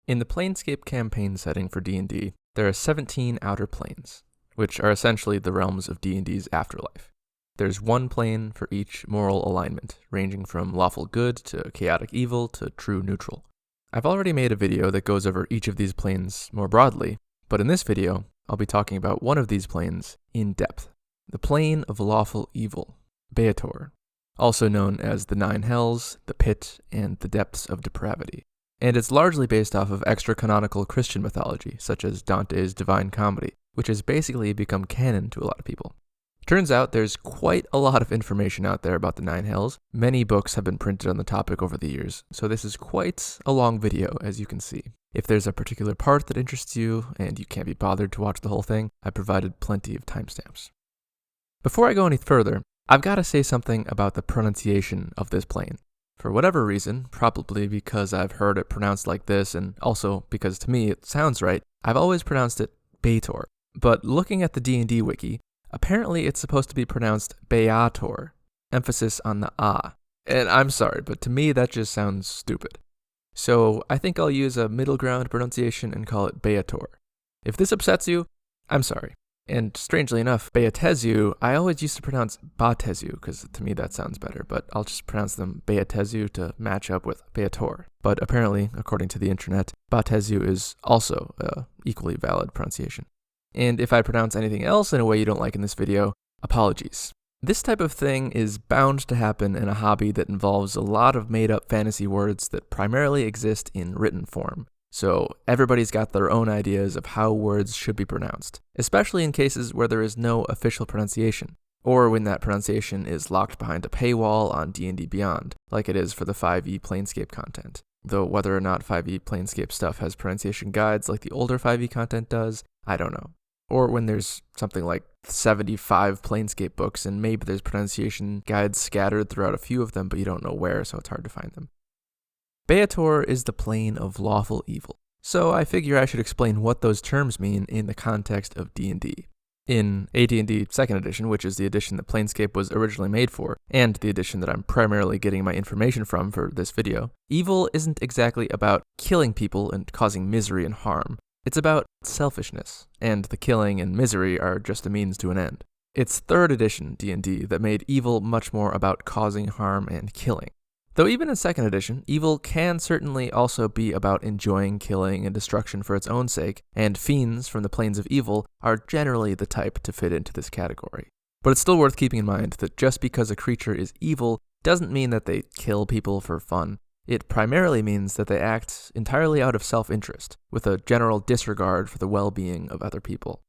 In the Planescape campaign setting for D&D, there are 17 outer planes, which are essentially the realms of D&D's afterlife. There's one plane for each moral alignment, ranging from lawful good to chaotic evil to true neutral. I've already made a video that goes over each of these planes more broadly, but in this video, I'll be talking about one of these planes in depth. The plane of lawful evil, Baator, also known as the Nine Hells, the Pit, and the Depths of Depravity. And it's largely based off of extra-canonical Christian mythology, such as Dante's Divine Comedy, which has basically become canon to a lot of people. Turns out there's quite a lot of information out there about the Nine Hells. Many books have been printed on the topic over the years, so this is quite a long video, as you can see. If there's a particular part that interests you, and you can't be bothered to watch the whole thing, I provided plenty of timestamps. Before I go any further, I've got to say something about the pronunciation of this plane. For whatever reason, probably because I've heard it pronounced like this, and also because to me it sounds right, I've always pronounced it Baator. But looking at the D&D wiki, apparently it's supposed to be pronounced Baator, emphasis on the ah. And I'm sorry, but to me that just sounds stupid. So I think I'll use a middle ground pronunciation and call it Baator. If this upsets you, I'm sorry. And strangely enough, Beatezu, I always used to pronounce Batezu, because to me that sounds better, but I'll just pronounce them Beatezu to match up with Baator. But apparently, according to the internet, Batezu is also an equally valid pronunciation. And if I pronounce anything else in a way you don't like in this video, apologies. This type of thing is bound to happen in a hobby that involves a lot of made-up fantasy words that primarily exist in written form. So everybody's got their own ideas of how words should be pronounced, especially in cases where there is no official pronunciation, or when that pronunciation is locked behind a paywall on D&D Beyond, like it is for the 5e Planescape content. Though whether or not 5e Planescape stuff has pronunciation guides like the older 5e content does, I don't know. Or when there's something like 75 Planescape books and maybe there's pronunciation guides scattered throughout a few of them, but you don't know where, so it's hard to find them. Baator is the plane of lawful evil, so I figure I should explain what those terms mean in the context of D&D. In AD&D 2nd edition, which is the edition that Planescape was originally made for, and the edition that I'm primarily getting my information from for this video, evil isn't exactly about killing people and causing misery and harm. It's about selfishness, and the killing and misery are just a means to an end. It's 3rd edition D&D that made evil much more about causing harm and killing. Though even in 2nd edition, evil can certainly also be about enjoying killing and destruction for its own sake, and fiends from the planes of evil are generally the type to fit into this category. But it's still worth keeping in mind that just because a creature is evil doesn't mean that they kill people for fun. It primarily means that they act entirely out of self-interest, with a general disregard for the well-being of other people.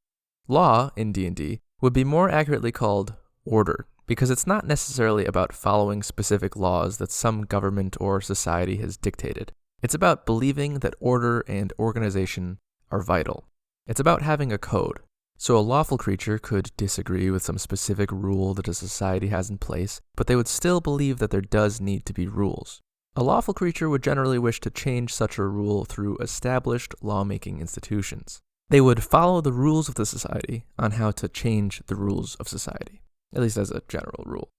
Law, in D&D, would be more accurately called order, because it's not necessarily about following specific laws that some government or society has dictated. It's about believing that order and organization are vital. It's about having a code. So a lawful creature could disagree with some specific rule that a society has in place, but they would still believe that there does need to be rules. A lawful creature would generally wish to change such a rule through established lawmaking institutions. They would follow the rules of the society on how to change the rules of society, at least as a general rule.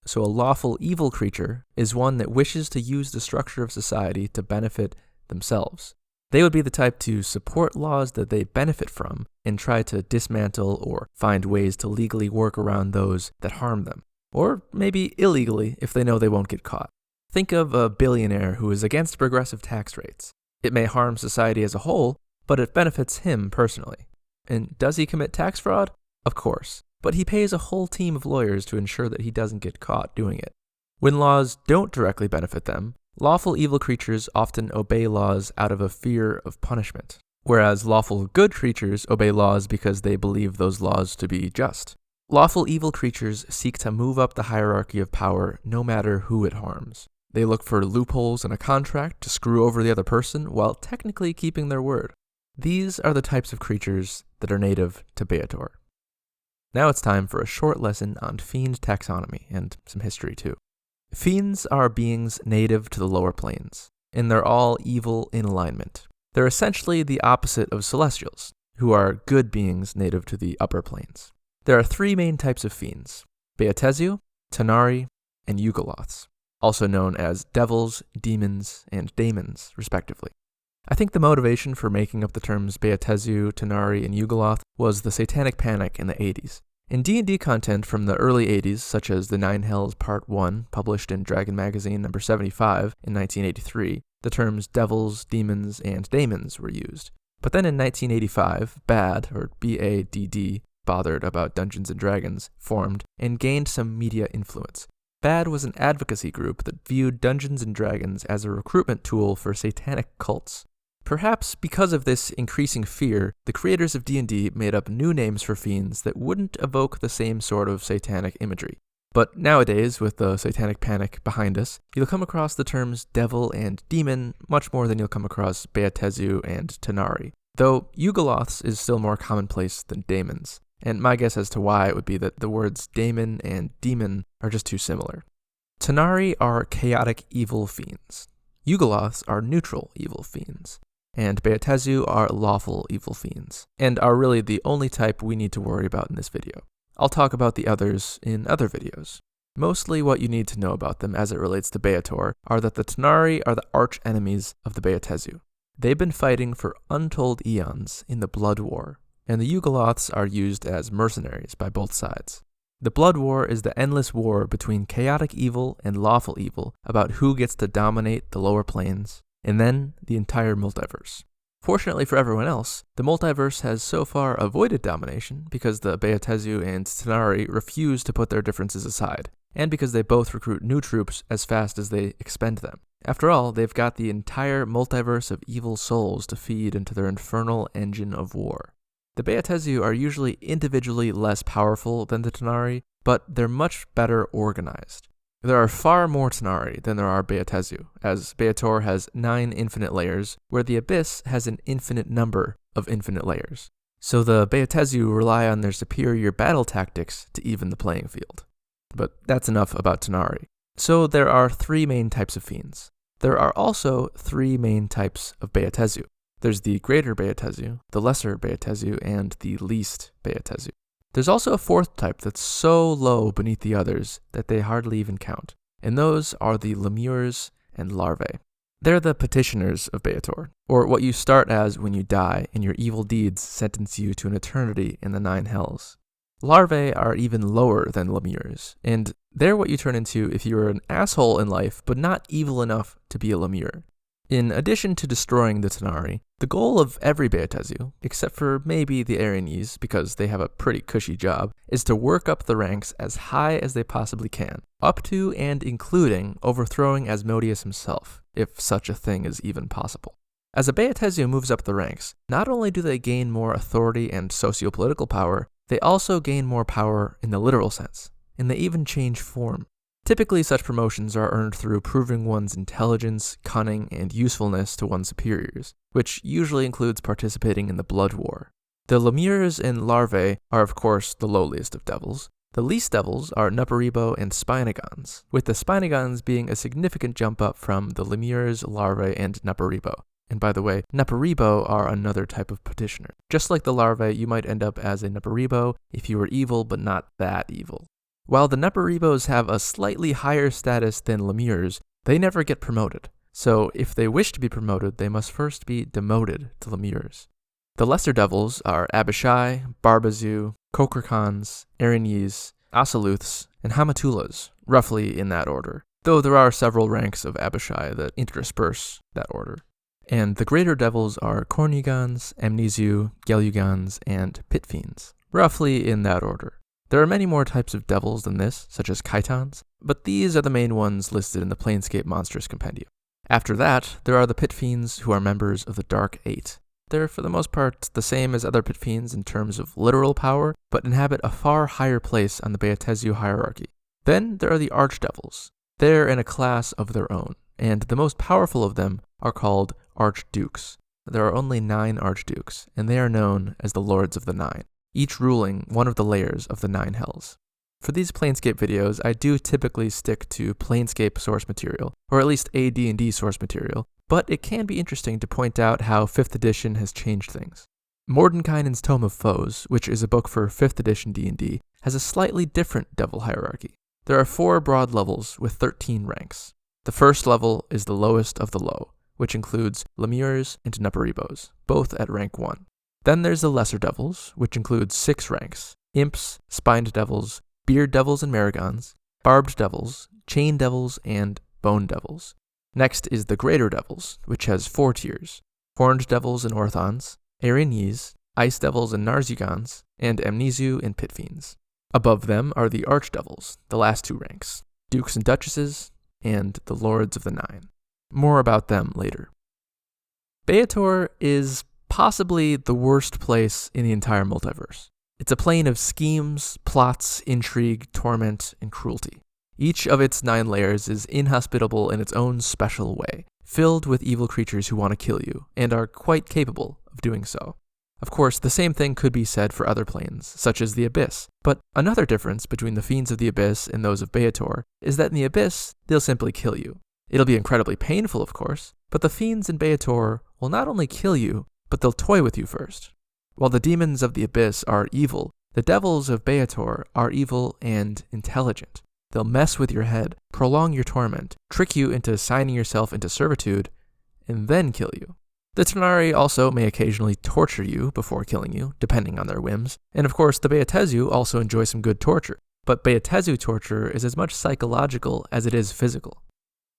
So a lawful evil creature is one that wishes to use the structure of society to benefit themselves. They would be the type to support laws that they benefit from and try to dismantle or find ways to legally work around those that harm them, or maybe illegally if they know they won't get caught. Think of a billionaire who is against progressive tax rates. It may harm society as a whole, but it benefits him personally. And does he commit tax fraud? Of course. But he pays a whole team of lawyers to ensure that he doesn't get caught doing it. When laws don't directly benefit them, lawful evil creatures often obey laws out of a fear of punishment, whereas lawful good creatures obey laws because they believe those laws to be just. Lawful evil creatures seek to move up the hierarchy of power no matter who it harms. They look for loopholes in a contract to screw over the other person while technically keeping their word. These are the types of creatures that are native to Baator. Now it's time for a short lesson on Fiend taxonomy and some history too. Fiends are beings native to the lower planes, and they're all evil in alignment. They're essentially the opposite of celestials, who are good beings native to the upper planes. There are 3 main types of fiends: Beatezu, Tanari, and Yugoloths, also known as devils, demons, and daemons, respectively. I think the motivation for making up the terms Baator, Tanar'ri, and Yugoloth was the Satanic Panic in the 80s. In D&D content from the early 80s, such as the Nine Hells Part 1, published in Dragon Magazine number 75 in 1983, the terms devils, demons, and daemons were used. But then in 1985, BAD, or B-A-D-D, Bothered About Dungeons & Dragons, formed and gained some media influence. BAD was an advocacy group that viewed Dungeons & Dragons as a recruitment tool for satanic cults. Perhaps because of this increasing fear, the creators of D&D made up new names for fiends that wouldn't evoke the same sort of satanic imagery. But nowadays, with the Satanic Panic behind us, you'll come across the terms devil and demon much more than you'll come across Baator and Tanar'ri, though Yugoloths is still more commonplace than daemons, and my guess as to why it would be that the words daemon and demon are just too similar. Tanar'ri are chaotic evil fiends. Yugoloths are neutral evil fiends. And Baator are lawful evil fiends, and are really the only type we need to worry about in this video. I'll talk about the others in other videos. Mostly what you need to know about them as it relates to Baator are that the Tanar'ri are the arch-enemies of the Baator. They've been fighting for untold eons in the Blood War, and the Yugoloths are used as mercenaries by both sides. The Blood War is the endless war between chaotic evil and lawful evil about who gets to dominate the lower planes, and then the entire multiverse. Fortunately for everyone else, the multiverse has so far avoided domination because the Baator and Tanar'ri refuse to put their differences aside, and because they both recruit new troops as fast as they expend them. After all, they've got the entire multiverse of evil souls to feed into their infernal engine of war. The Baator are usually individually less powerful than the Tanar'ri, but they're much better organized. There are far more Tanar'ri than there are Baator, as Baator has 9 infinite layers, where the Abyss has an infinite number of infinite layers. So the Baator rely on their superior battle tactics to even the playing field. But that's enough about Tanar'ri. So there are 3 main types of fiends. There are also 3 main types of Baator. There's the greater Baator, the lesser Baator, and the least Baator. There's also a 4th type that's so low beneath the others that they hardly even count, and those are the lemures and larvae. They're the petitioners of Baator, or what you start as when you die and your evil deeds sentence you to an eternity in the 9 hells. Larvae are even lower than lemures, and they're what you turn into if you're an asshole in life but not evil enough to be a lemure. In addition to destroying the Tanar'ri, the goal of every Baator, except for maybe the Aranis because they have a pretty cushy job, is to work up the ranks as high as they possibly can, up to and including overthrowing Asmodeus himself, if such a thing is even possible. As a Baator moves up the ranks, not only do they gain more authority and socio-political power, they also gain more power in the literal sense, and they even change form. Typically, such promotions are earned through proving one's intelligence, cunning, and usefulness to one's superiors, which usually includes participating in the Blood War. The lemures and larvae are, of course, the lowliest of devils. The least devils are Nuparibo and Spinagons, with the Spinagons being a significant jump up from the lemures, larvae, and Nuparibo. And by the way, Nuparibo are another type of petitioner. Just like the larvae, you might end up as a Nuparibo if you were evil but not that evil. While the Nuparibos have a slightly higher status than lemures, they never get promoted. So if they wish to be promoted, they must first be demoted to lemures. The lesser devils are Abishai, Barbazu, Kokrikans, Aranis, Asaluths, and Hamatulas, roughly in that order, though there are several ranks of Abishai that intersperse that order. And the greater devils are Kornugans, Amnesu, Gelugans, and Pit Fiends, roughly in that order. There are many more types of devils than this, such as Chitons, but these are the main ones listed in the Planescape Monstrous Compendium. After that, there are the Pit Fiends who are members of the Dark Eight. They're for the most part the same as other Pit Fiends in terms of literal power, but inhabit a far higher place on the Baator hierarchy. Then there are the Archdevils. They're in a class of their own, and the most powerful of them are called Archdukes. There are only 9 Archdukes, and they are known as the Lords of the Nine, each ruling one of the layers of the 9 hells. For these Planescape videos, I do typically stick to Planescape source material, or at least AD&D source material, but it can be interesting to point out how 5th edition has changed things. Mordenkainen's Tome of Foes, which is a book for 5th edition D&D, has a slightly different devil hierarchy. There are 4 broad levels with 13 ranks. The first level is the lowest of the low, which includes Lemures and Nuparibos, both at rank 1. Then there's the Lesser Devils, which includes 6 ranks: Imps, Spined Devils, Beard Devils and Marigons, Barbed Devils, Chain Devils, and Bone Devils. Next is the Greater Devils, which has 4 tiers: Horned Devils and Orthons, Erinyes, Ice Devils and Narzugons, and Amnesu and Pit Fiends. Above them are the Archdevils, the last 2 ranks, Dukes and Duchesses, and the Lords of the Nine. More about them later. Baator is possibly the worst place in the entire multiverse. It's a plane of schemes, plots, intrigue, torment, and cruelty. Each of its 9 layers is inhospitable in its own special way, filled with evil creatures who want to kill you, and are quite capable of doing so. Of course, the same thing could be said for other planes, such as the Abyss, but another difference between the Fiends of the Abyss and those of Baator is that in the Abyss, they'll simply kill you. It'll be incredibly painful, of course, but the Fiends in Baator will not only kill you, but they'll toy with you first. While the demons of the Abyss are evil, the devils of Baator are evil and intelligent. They'll mess with your head, prolong your torment, trick you into signing yourself into servitude, and then kill you. The Tanari also may occasionally torture you before killing you, depending on their whims, and of course the Beatezu also enjoy some good torture, but Beatezu torture is as much psychological as it is physical.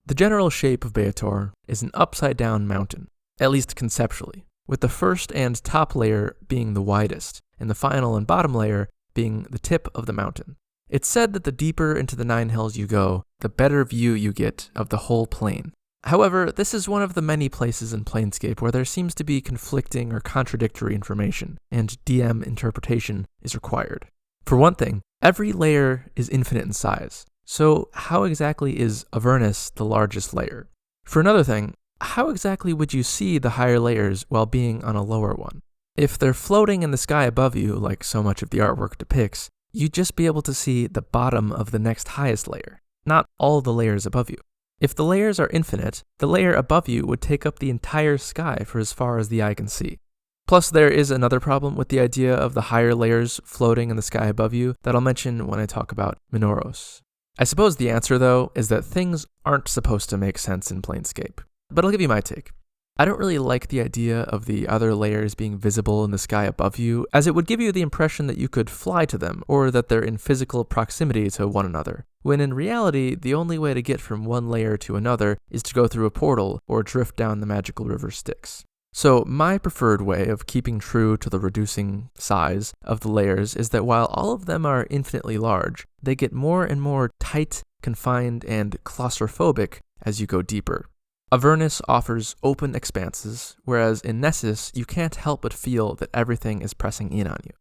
The general shape of Baator is an upside-down mountain, at least conceptually, with the first and top layer being the widest, and the final and bottom layer being the tip of the mountain. It's said that the deeper into the 9 hells you go, the better view you get of the whole plane. However, this is one of the many places in Planescape where there seems to be conflicting or contradictory information, and DM interpretation is required. For one thing, every layer is infinite in size, so how exactly is Avernus the largest layer? For another thing, how exactly would you see the higher layers while being on a lower one? If they're floating in the sky above you, like so much of the artwork depicts, you'd just be able to see the bottom of the next highest layer, not all the layers above you. If the layers are infinite, the layer above you would take up the entire sky for as far as the eye can see. Plus, there is another problem with the idea of the higher layers floating in the sky above you that I'll mention when I talk about Minauros. I suppose the answer, though, is that things aren't supposed to make sense in Planescape. But I'll give you my take. I don't really like the idea of the other layers being visible in the sky above you, as it would give you the impression that you could fly to them, or that they're in physical proximity to one another, when in reality, the only way to get from one layer to another is to go through a portal or drift down the magical river Styx. So my preferred way of keeping true to the reducing size of the layers is that while all of them are infinitely large, they get more and more tight, confined, and claustrophobic as you go deeper. Avernus offers open expanses, whereas in Nessus, you can't help but feel that everything is pressing in on you.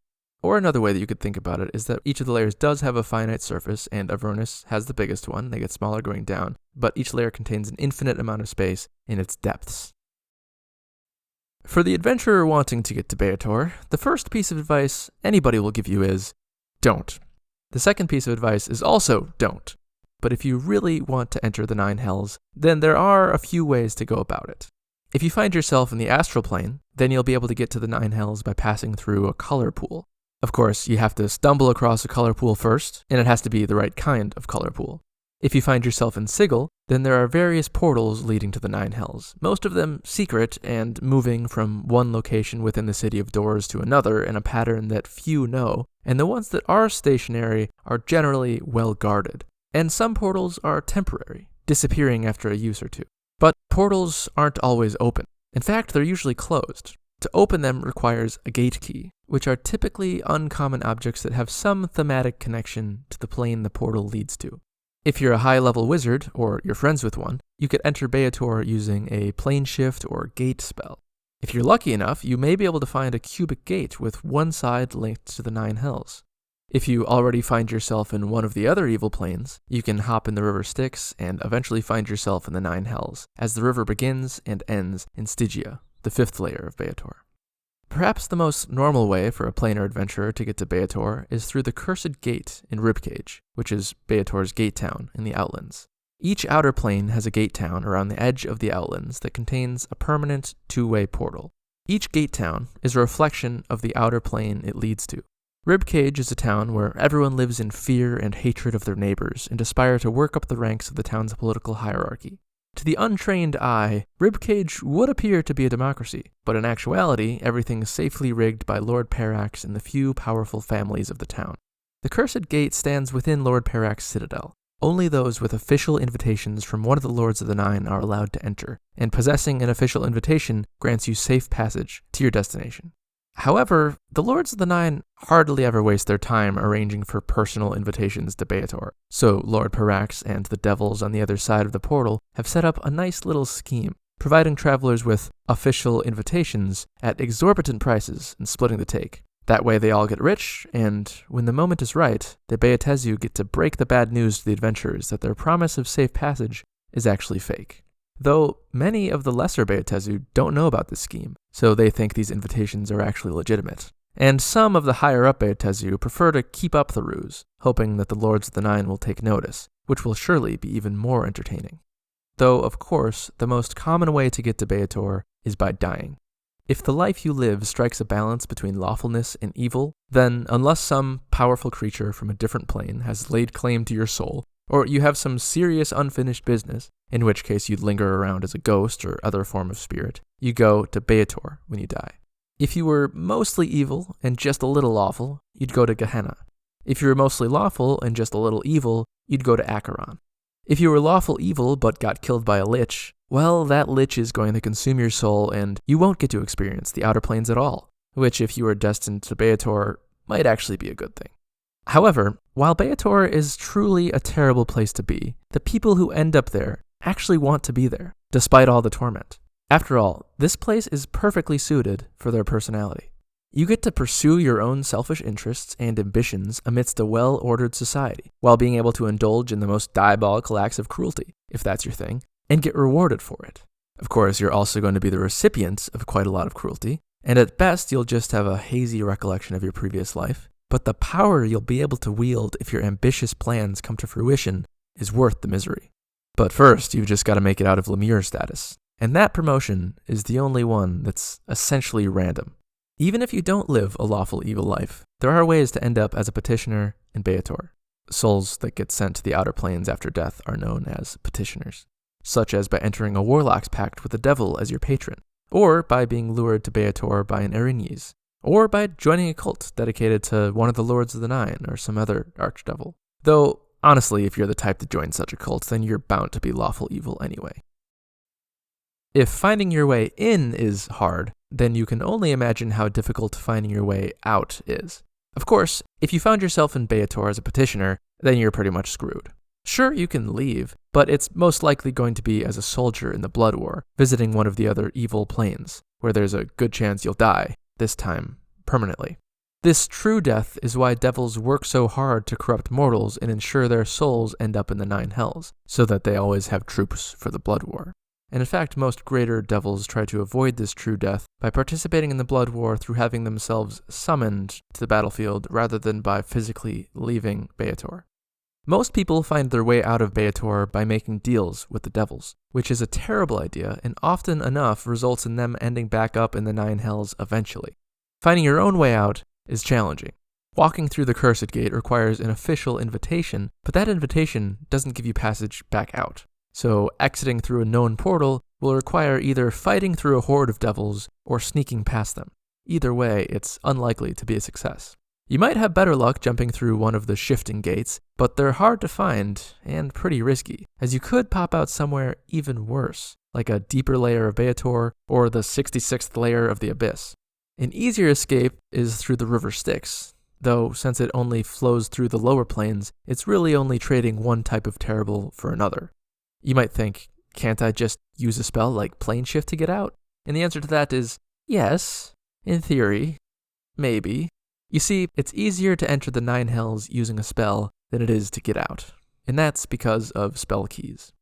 Or another way that you could think about it is that each of the layers does have a finite surface, and Avernus has the biggest one. They get smaller going down, but each layer contains an infinite amount of space in its depths. For the adventurer wanting to get to Baator, the first piece of advice anybody will give you is, don't. The second piece of advice is also don't. But if you really want to enter the 9 hells, then there are a few ways to go about it. If you find yourself in the astral plane, then you'll be able to get to the 9 hells by passing through a color pool. Of course, you have to stumble across a color pool first, and it has to be the right kind of color pool. If you find yourself in Sigil, then there are various portals leading to the 9 hells, most of them secret and moving from one location within the City of Doors to another in a pattern that few know, and the ones that are stationary are generally well guarded. And some portals are temporary, disappearing after a use or two. But portals aren't always open. In fact, they're usually closed. To open them requires a gate key, which are typically uncommon objects that have some thematic connection to the plane the portal leads to. If you're a high-level wizard, or you're friends with one, you could enter Baator using a plane shift or gate spell. If you're lucky enough, you may be able to find a cubic gate with one side linked to the 9 hells. If you already find yourself in one of the other evil planes, you can hop in the river Styx and eventually find yourself in the 9 hells, as the river begins and ends in Stygia, the 5th layer of Baator. Perhaps the most normal way for a planar adventurer to get to Baator is through the Cursed Gate in Ribcage, which is Baator's gate town in the Outlands. Each outer plane has a gate town around the edge of the Outlands that contains a permanent 2-way portal. Each gate town is a reflection of the outer plane it leads to. Ribcage is a town where everyone lives in fear and hatred of their neighbors and aspire to work up the ranks of the town's political hierarchy. To the untrained eye, Ribcage would appear to be a democracy, but in actuality, everything is safely rigged by Lord Parax and the few powerful families of the town. The Cursed Gate stands within Lord Parax's citadel. Only those with official invitations from one of the Lords of the Nine are allowed to enter, and possessing an official invitation grants you safe passage to your destination. However, the Lords of the Nine hardly ever waste their time arranging for personal invitations to Baator, so Lord Parax and the devils on the other side of the portal have set up a nice little scheme, providing travelers with official invitations at exorbitant prices and splitting the take. That way they all get rich, and when the moment is right, the Baatezu get to break the bad news to the adventurers that their promise of safe passage is actually fake. Though many of the lesser Baatezu don't know about this scheme, so they think these invitations are actually legitimate. And some of the higher-up Baatezu prefer to keep up the ruse, hoping that the Lords of the Nine will take notice, which will surely be even more entertaining. Though, of course, the most common way to get to Baator is by dying. If the life you live strikes a balance between lawfulness and evil, then unless some powerful creature from a different plane has laid claim to your soul, or you have some serious unfinished business, in which case you'd linger around as a ghost or other form of spirit, you go to Baator when you die. If you were mostly evil and just a little lawful, you'd go to Gehenna. If you were mostly lawful and just a little evil, you'd go to Acheron. If you were lawful evil but got killed by a lich, well, that lich is going to consume your soul and you won't get to experience the outer planes at all, which if you were destined to Baator might actually be a good thing. However, while Baator is truly a terrible place to be, the people who end up there actually want to be there, despite all the torment. After all, this place is perfectly suited for their personality. You get to pursue your own selfish interests and ambitions amidst a well-ordered society, while being able to indulge in the most diabolical acts of cruelty, if that's your thing, and get rewarded for it. Of course, you're also going to be the recipient of quite a lot of cruelty, and at best you'll just have a hazy recollection of your previous life, but the power you'll be able to wield if your ambitious plans come to fruition is worth the misery. But first, you've just got to make it out of Lemure status, and that promotion is the only one that's essentially random. Even if you don't live a lawful evil life, there are ways to end up as a petitioner in Baator. Souls that get sent to the outer planes after death are known as petitioners, such as by entering a warlock's pact with the devil as your patron, or by being lured to Baator by an Erinyes, or by joining a cult dedicated to one of the Lords of the Nine or some other archdevil. Though, honestly, if you're the type to join such a cult, then you're bound to be lawful evil anyway. If finding your way in is hard, then you can only imagine how difficult finding your way out is. Of course, if you found yourself in Baator as a petitioner, then you're pretty much screwed. Sure, you can leave, but it's most likely going to be as a soldier in the Blood War, visiting one of the other evil planes, where there's a good chance you'll die, this time permanently. This true death is why devils work so hard to corrupt mortals and ensure their souls end up in the Nine Hells, so that they always have troops for the Blood War. And in fact, most greater devils try to avoid this true death by participating in the Blood War through having themselves summoned to the battlefield rather than by physically leaving Baator. Most people find their way out of Baator by making deals with the devils, which is a terrible idea and often enough results in them ending back up in the Nine Hells eventually. Finding your own way out is challenging. Walking through the Cursed Gate requires an official invitation, but that invitation doesn't give you passage back out. So exiting through a known portal will require either fighting through a horde of devils or sneaking past them. Either way, it's unlikely to be a success. You might have better luck jumping through one of the shifting gates, but they're hard to find and pretty risky, as you could pop out somewhere even worse, like a deeper layer of Baator or the 66th layer of the Abyss. An easier escape is through the River Styx, though since it only flows through the lower planes, it's really only trading one type of terrible for another. You might think, can't I just use a spell like Plane Shift to get out? And the answer to that is, yes, in theory, maybe. You see, it's easier to enter the Nine Hells using a spell than it is to get out, and that's because of spell keys.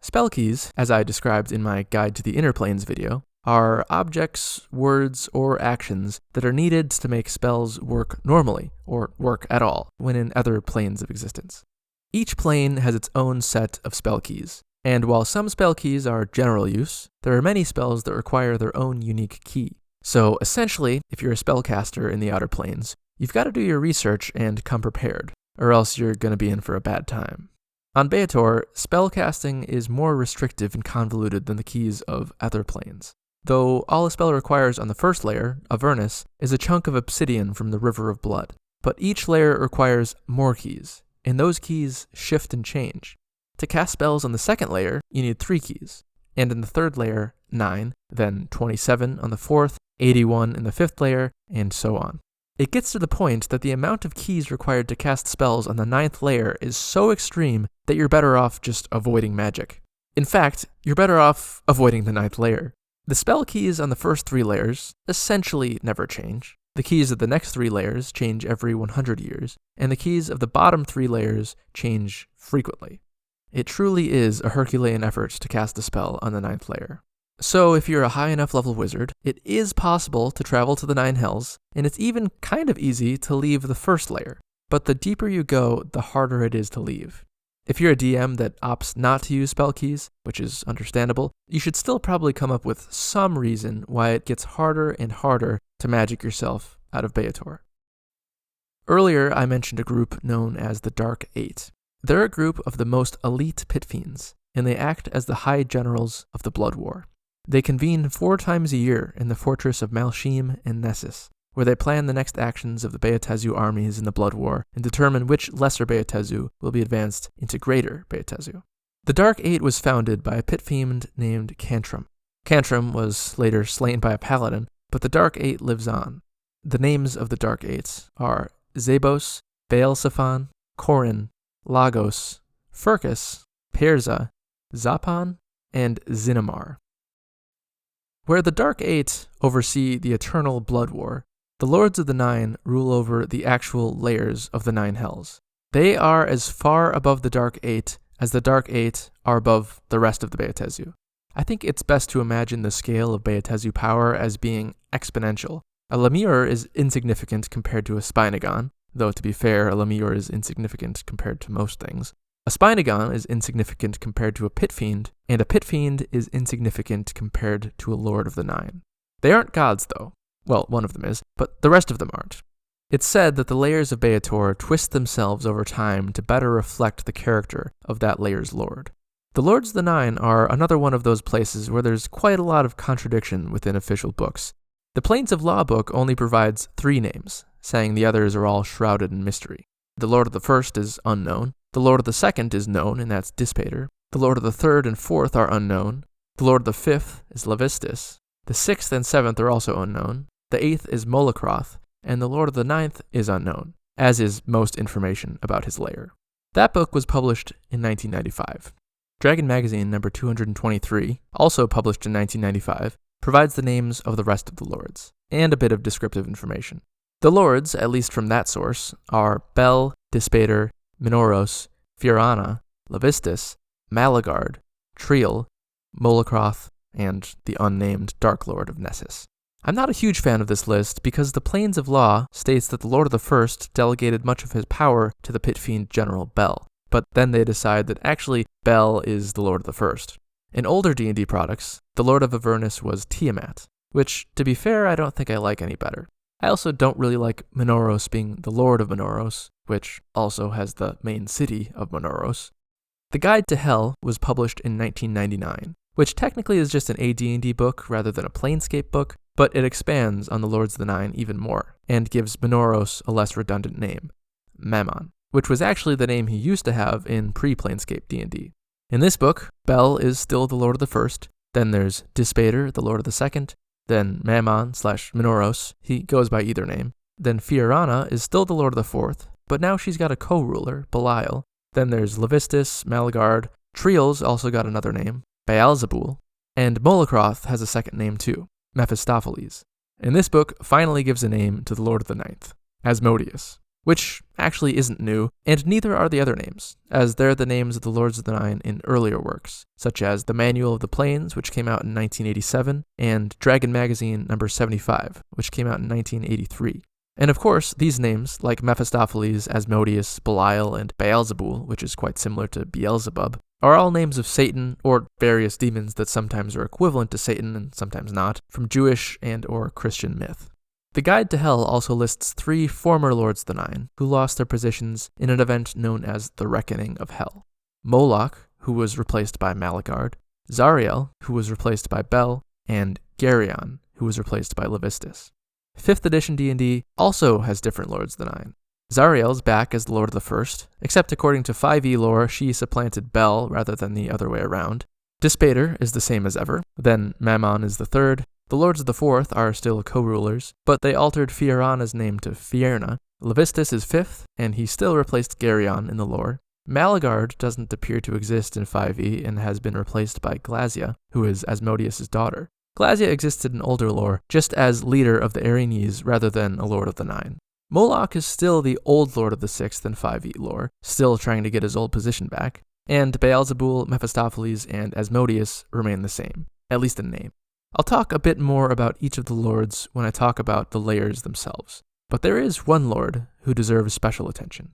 Spell keys, as I described in my Guide to the Inner Planes video, are objects, words, or actions that are needed to make spells work normally, or work at all, when in other planes of existence. Each plane has its own set of spell keys, and while some spell keys are general use, there are many spells that require their own unique key. So essentially, if you're a spellcaster in the outer planes, you've got to do your research and come prepared, or else you're going to be in for a bad time. On Baator, spellcasting is more restrictive and convoluted than the keys of other planes. Though all a spell requires on the first layer, Avernus, is a chunk of obsidian from the River of Blood. But each layer requires more keys, and those keys shift and change. To cast spells on the second layer, you need 3 keys, and in the third layer, 9, then 27 on the fourth, 81 in the fifth layer, and so on. It gets to the point that the amount of keys required to cast spells on the 9th layer is so extreme that you're better off just avoiding magic. In fact, you're better off avoiding the 9th layer. The spell keys on the first 3 layers essentially never change. The keys of the next 3 layers change every 100 years, and the keys of the bottom 3 layers change frequently. It truly is a Herculean effort to cast a spell on the 9th layer. So if you're a high enough level wizard, it is possible to travel to the 9 hells, and it's even kind of easy to leave the first layer. But the deeper you go, the harder it is to leave. If you're a DM that opts not to use spell keys, which is understandable, you should still probably come up with some reason why it gets harder and harder to magic yourself out of Baator. Earlier, I mentioned a group known as the Dark Eight. They're a group of the most elite pit fiends, and they act as the high generals of the Blood War. They convene 4 times a year in the fortress of Malbolge and Nessus, where they plan the next actions of the Baatezu armies in the Blood War and determine which lesser Baatezu will be advanced into greater Baatezu. The Dark Eight was founded by a pit fiend named Cantrum. Cantrum was later slain by a paladin, but the Dark Eight lives on. The names of the Dark Eights are Zebos, Baal-Zephon, Corin, Lagos, Furcus, Perza, Zapan, and Zinamar. Where the Dark Eight oversee the eternal blood war, the Lords of the Nine rule over the actual layers of the 9 hells. They are as far above the Dark Eight as the Dark Eight are above the rest of the Baatezu. I think it's best to imagine the scale of Baatezu power as being exponential. A Lemure is insignificant compared to a Spinagon, though to be fair, a Lemure is insignificant compared to most things. A Spinagon is insignificant compared to a Pit Fiend, and a Pit Fiend is insignificant compared to a Lord of the Nine. They aren't gods, though. Well, one of them is, but the rest of them aren't. It's said that the layers of Baator twist themselves over time to better reflect the character of that layer's lord. The Lords of the Nine are another one of those places where there's quite a lot of contradiction within official books. The Planes of Law book only provides 3 names, saying the others are all shrouded in mystery. The Lord of the First is unknown. The Lord of the Second is known, and that's Dispater. The Lord of the Third and Fourth are unknown. The Lord of the Fifth is Levistus. The Sixth and Seventh are also unknown. The Eighth is Molocroth, and the Lord of the Ninth is unknown, as is most information about his lair. That book was published in 1995. Dragon Magazine number 223, also published in 1995, provides the names of the rest of the lords, and a bit of descriptive information. The lords, at least from that source, are Bel, Dispater, Minauros, Fiorana, Levistus, Malagard, Triel, Molocroth, and the unnamed Dark Lord of Nessus. I'm not a huge fan of this list because the Planes of Law states that the Lord of the First delegated much of his power to the pit fiend General Bel, but then they decide that actually Bel is the Lord of the First. In older D&D products, the Lord of Avernus was Tiamat, which, to be fair, I don't think I like any better. I also don't really like Minauros being the Lord of Minauros, which also has the main city of Minauros. The Guide to Hell was published in 1999, which technically is just an AD&D book rather than a Planescape book, but it expands on the Lords of the Nine even more, and gives Minauros a less redundant name, Mammon, which was actually the name he used to have in pre-Planescape D&D. In this book, Bel is still the Lord of the First, then there's Dispater, the Lord of the Second, then Mammon/Minauros, he goes by either name, then Fiorana is still the Lord of the Fourth, but now she's got a co-ruler, Belial, then there's Levistus, Malagard, Triel's also got another name, Baalzebul, and Molocroth has a second name too, Mephistopheles. And this book finally gives a name to the Lord of the Ninth, Asmodeus, which actually isn't new, and neither are the other names, as they're the names of the Lords of the Nine in earlier works, such as the Manual of the Planes, which came out in 1987, and Dragon Magazine number 75, which came out in 1983. And of course, these names, like Mephistopheles, Asmodeus, Belial, and Baalzebul, which is quite similar to Beelzebub, are all names of Satan, or various demons that sometimes are equivalent to Satan and sometimes not, from Jewish and or Christian myth. The Guide to Hell also lists 3 former Lords of the Nine who lost their positions in an event known as the Reckoning of Hell. Moloch, who was replaced by Malagard, Zariel, who was replaced by Bel, and Geryon, who was replaced by Levistus. 5th edition D&D also has different Lords of the Nine. Zariel's back as the Lord of the First, except according to 5e lore, she supplanted Bel rather than the other way around. Dispater is the same as ever, then Mammon is the third. The Lords of the Fourth are still co-rulers, but they altered Fiorana's name to Fierna. Levistus is 5th, and he still replaced Geryon in the lore. Malagard doesn't appear to exist in 5e and has been replaced by Glazia, who is Asmodeus' daughter. Glazia existed in older lore, just as leader of the Erinyes rather than a Lord of the Nine. Moloch is still the old Lord of the Sixth in 5e lore, still trying to get his old position back, and Beelzebul, Mephistopheles, and Asmodeus remain the same, at least in name. I'll talk a bit more about each of the lords when I talk about the layers themselves, but there is one lord who deserves special attention.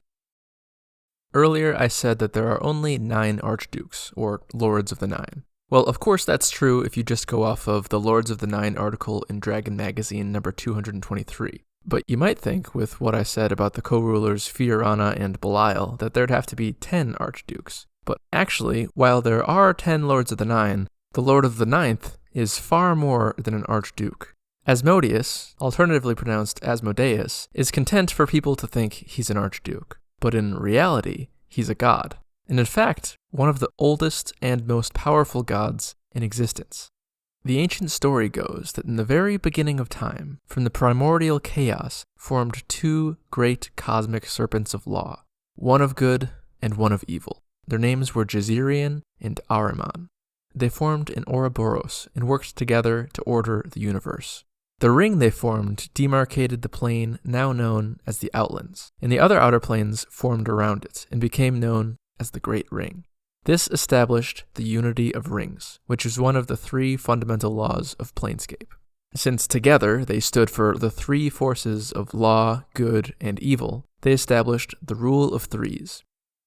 Earlier I said that there are only 9 archdukes, or Lords of the Nine. Well, of course that's true if you just go off of the Lords of the Nine article in Dragon Magazine number 223. But you might think, with what I said about the co-rulers Fiorana and Belial, that there'd have to be 10 archdukes. But actually, while there are 10 Lords of the Nine, the Lord of the Ninth is far more than an archduke. Asmodeus, alternatively pronounced Asmodeus, is content for people to think he's an archduke. But in reality, he's a god. And in fact, one of the oldest and most powerful gods in existence. The ancient story goes that in the very beginning of time, from the primordial chaos, formed 2 great cosmic serpents of law, one of good and one of evil. Their names were Jezerion and Ahriman. They formed an Ouroboros and worked together to order the universe. The ring they formed demarcated the plane now known as the Outlands, and the other outer planes formed around it and became known as the Great Ring. This established the unity of rings, which is one of the 3 fundamental laws of Planescape. Since together they stood for the 3 forces of law, good, and evil, they established the rule of threes.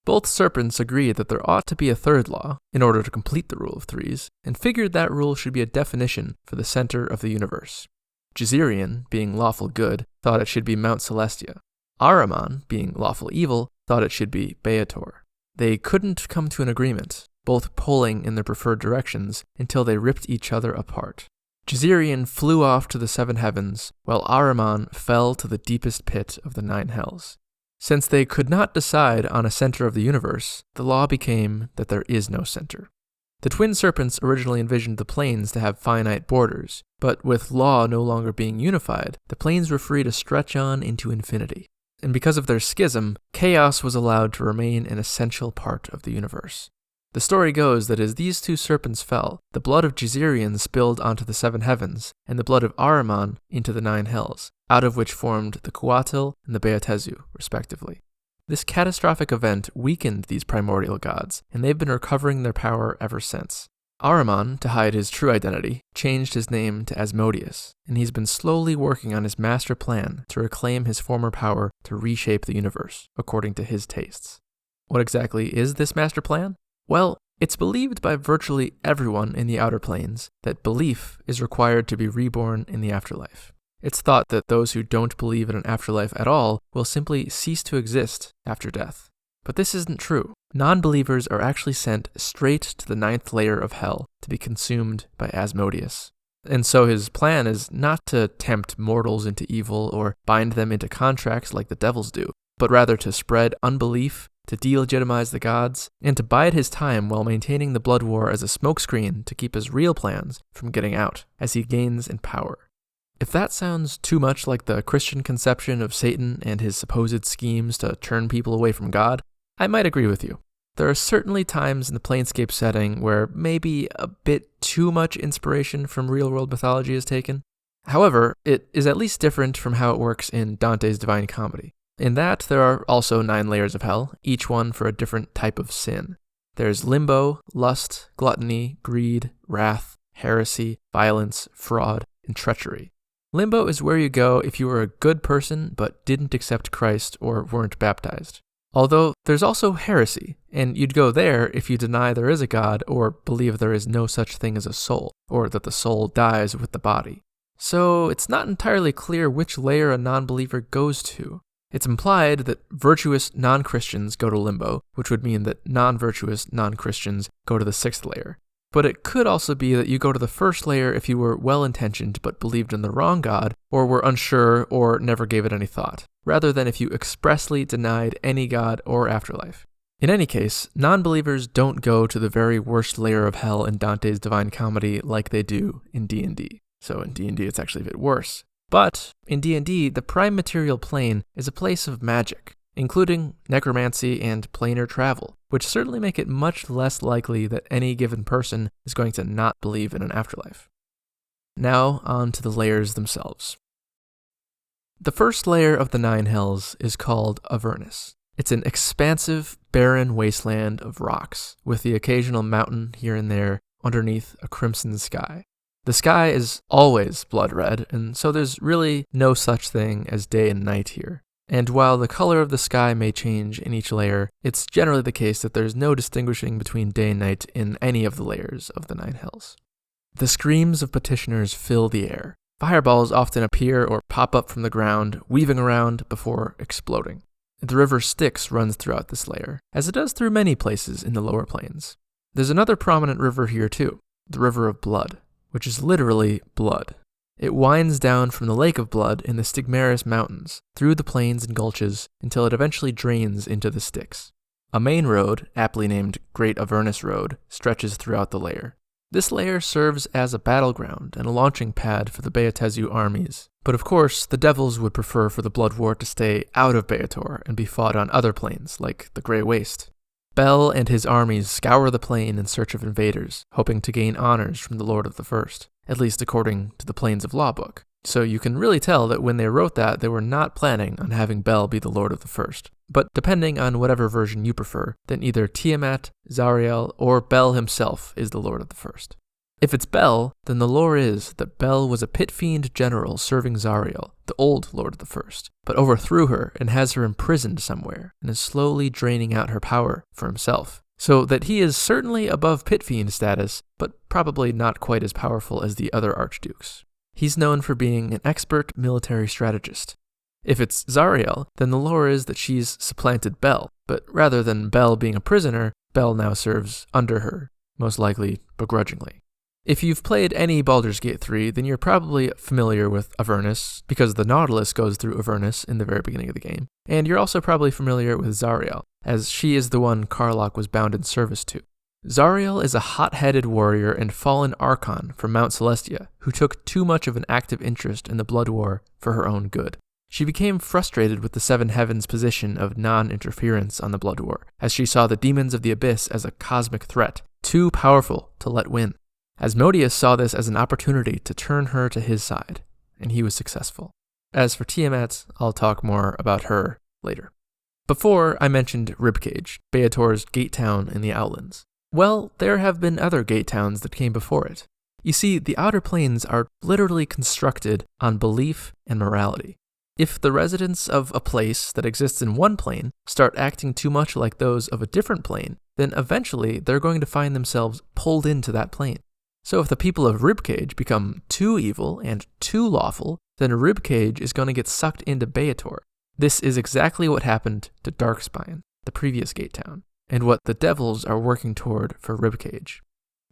Both serpents agreed that there ought to be a 3rd law in order to complete the rule of threes, and figured that rule should be a definition for the center of the universe. Jezerion, being lawful good, thought it should be Mount Celestia. Ahriman, being lawful evil, thought it should be Baator. They couldn't come to an agreement, both pulling in their preferred directions, until they ripped each other apart. Jezerion flew off to the 7 heavens, while Ahriman fell to the deepest pit of the 9 hells. Since they could not decide on a center of the universe, the law became that there is no center. The twin serpents originally envisioned the planes to have finite borders, but with law no longer being unified, the planes were free to stretch on into infinity. And because of their schism, chaos was allowed to remain an essential part of the universe. The story goes that as these 2 serpents fell, the blood of Jezerion spilled onto the 7 heavens, and the blood of Ahriman into the 9 hells, out of which formed the Coatl and the Beatezu, respectively. This catastrophic event weakened these primordial gods, and they've been recovering their power ever since. Ahriman, to hide his true identity, changed his name to Asmodeus, and he's been slowly working on his master plan to reclaim his former power to reshape the universe, according to his tastes. What exactly is this master plan? Well, it's believed by virtually everyone in the Outer Planes that belief is required to be reborn in the afterlife. It's thought that those who don't believe in an afterlife at all will simply cease to exist after death. But this isn't true. Non-believers are actually sent straight to the 9th layer of hell to be consumed by Asmodeus. And so his plan is not to tempt mortals into evil or bind them into contracts like the devils do, but rather to spread unbelief, to delegitimize the gods, and to bide his time while maintaining the blood war as a smokescreen to keep his real plans from getting out as he gains in power. If that sounds too much like the Christian conception of Satan and his supposed schemes to turn people away from God, I might agree with you. There are certainly times in the Planescape setting where maybe a bit too much inspiration from real-world mythology is taken. However, it is at least different from how it works in Dante's Divine Comedy. In that, there are also 9 layers of hell, each one for a different type of sin. There's limbo, lust, gluttony, greed, wrath, heresy, violence, fraud, and treachery. Limbo is where you go if you were a good person but didn't accept Christ or weren't baptized. Although there's also heresy, and you'd go there if you deny there is a God or believe there is no such thing as a soul, or that the soul dies with the body. So it's not entirely clear which layer a non-believer goes to. It's implied that virtuous non-Christians go to limbo, which would mean that non-virtuous non-Christians go to the 6th layer. But it could also be that you go to the 1st layer if you were well-intentioned but believed in the wrong god, or were unsure or never gave it any thought, rather than if you expressly denied any god or afterlife. In any case, non-believers don't go to the very worst layer of hell in Dante's Divine Comedy like they do in D&D. So in D&D it's actually a bit worse. But in D&D, the prime material plane is a place of magic, including necromancy and planar travel, which certainly make it much less likely that any given person is going to not believe in an afterlife. Now on to the layers themselves. The first layer of the 9 hells is called Avernus. It's an expansive, barren wasteland of rocks, with the occasional mountain here and there underneath a crimson sky. The sky is always blood red, and so there's really no such thing as day and night here. And while the color of the sky may change in each layer, it's generally the case that there's no distinguishing between day and night in any of the layers of the 9 hells. The screams of petitioners fill the air. Fireballs often appear or pop up from the ground, weaving around before exploding. The river Styx runs throughout this layer, as it does through many places in the lower planes. There's another prominent river here too, the River of Blood, which is literally blood. It winds down from the Lake of Blood in the Stigmaris Mountains, through the plains and gulches, until it eventually drains into the Styx. A main road, aptly named Great Avernus Road, stretches throughout the layer. This layer serves as a battleground and a launching pad for the Beatezu armies. But of course, the Devils would prefer for the Blood War to stay out of Baator and be fought on other planes, like the Grey Waste. Bel and his armies scour the plain in search of invaders, hoping to gain honors from the Lord of the First, at least according to the Planes of Law book. So you can really tell that when they wrote that, they were not planning on having Bel be the Lord of the First. But depending on whatever version you prefer, then either Tiamat, Zariel, or Bel himself is the Lord of the First. If it's Bel, then the lore is that Bel was a pit fiend general serving Zariel, the old Lord of the First, but overthrew her and has her imprisoned somewhere, and is slowly draining out her power for himself. So that he is certainly above pit fiend status, but probably not quite as powerful as the other archdukes. He's known for being an expert military strategist. If it's Zariel, then the lore is that she's supplanted Bel, but rather than Bel being a prisoner, Bel now serves under her, most likely begrudgingly. If you've played any Baldur's Gate 3, then you're probably familiar with Avernus, because the Nautilus goes through Avernus in the very beginning of the game. And you're also probably familiar with Zariel, as she is the one Karlach was bound in service to. Zariel is a hot-headed warrior and fallen Archon from Mount Celestia, who took too much of an active interest in the Blood War for her own good. She became frustrated with the Seven Heavens' position of non-interference on the Blood War, as she saw the demons of the Abyss as a cosmic threat, too powerful to let win. Asmodeus saw this as an opportunity to turn her to his side, and he was successful. As for Tiamat, I'll talk more about her later. Before, I mentioned Ribcage, Baator's gate town in the Outlands. Well, there have been other gate towns that came before it. You see, the Outer Planes are literally constructed on belief and morality. If the residents of a place that exists in one plane start acting too much like those of a different plane, then eventually they're going to find themselves pulled into that plane. So if the people of Ribcage become too evil and too lawful, then Ribcage is going to get sucked into Baator. This is exactly what happened to Darkspine, the previous gate town, and what the Devils are working toward for Ribcage.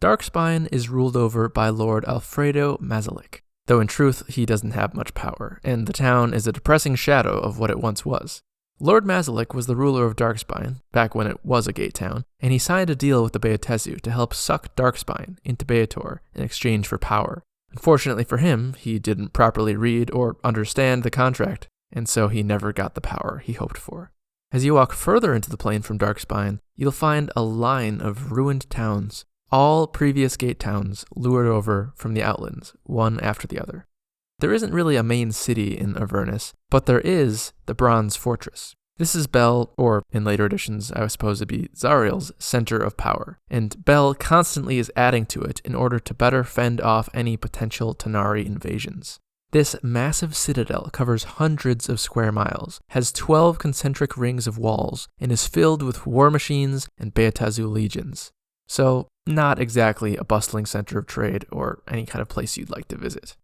Darkspine is ruled over by Lord Alfredo Mazalik, though in truth he doesn't have much power, and the town is a depressing shadow of what it once was. Lord Mazalik was the ruler of Darkspine, back when it was a gate town, and he signed a deal with the Beatezu to help suck Darkspine into Baator in exchange for power. Unfortunately for him, he didn't properly read or understand the contract, and so he never got the power he hoped for. As you walk further into the plane from Darkspine, you'll find a line of ruined towns, all previous gate towns lured over from the Outlands, one after the other. There isn't really a main city in Avernus, but there is the Bronze Fortress. This is Bel, or in later editions I was supposed to be Zariel's, center of power, and Bel constantly is adding to it in order to better fend off any potential Tanar'ri invasions. This massive citadel covers hundreds of square miles, has 12 concentric rings of walls, and is filled with war machines and Beatezu legions. So, not exactly a bustling center of trade or any kind of place you'd like to visit.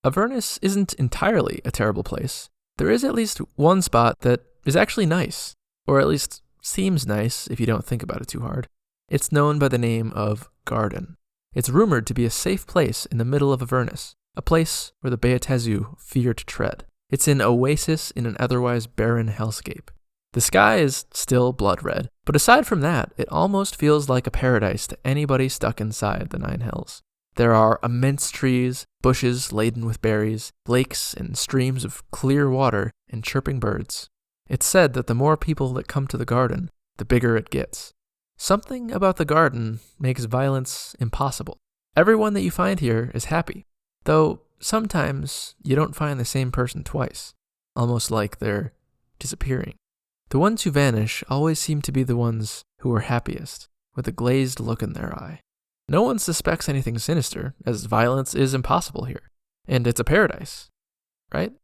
Avernus isn't entirely a terrible place. There is at least one spot that is actually nice, or at least seems nice if you don't think about it too hard. It's known by the name of Garden. It's rumored to be a safe place in the middle of Avernus, a place where the Beatezu fear to tread. It's an oasis in an otherwise barren hellscape. The sky is still blood red, but aside from that, it almost feels like a paradise to anybody stuck inside the Nine Hells. There are immense trees, bushes laden with berries, lakes and streams of clear water, and chirping birds. It's said that the more people that come to the garden, the bigger it gets. Something about the garden makes violence impossible. Everyone that you find here is happy, though sometimes you don't find the same person twice, almost like they're disappearing. The ones who vanish always seem to be the ones who are happiest, with a glazed look in their eye. No one suspects anything sinister, as violence is impossible here, and it's a paradise, right?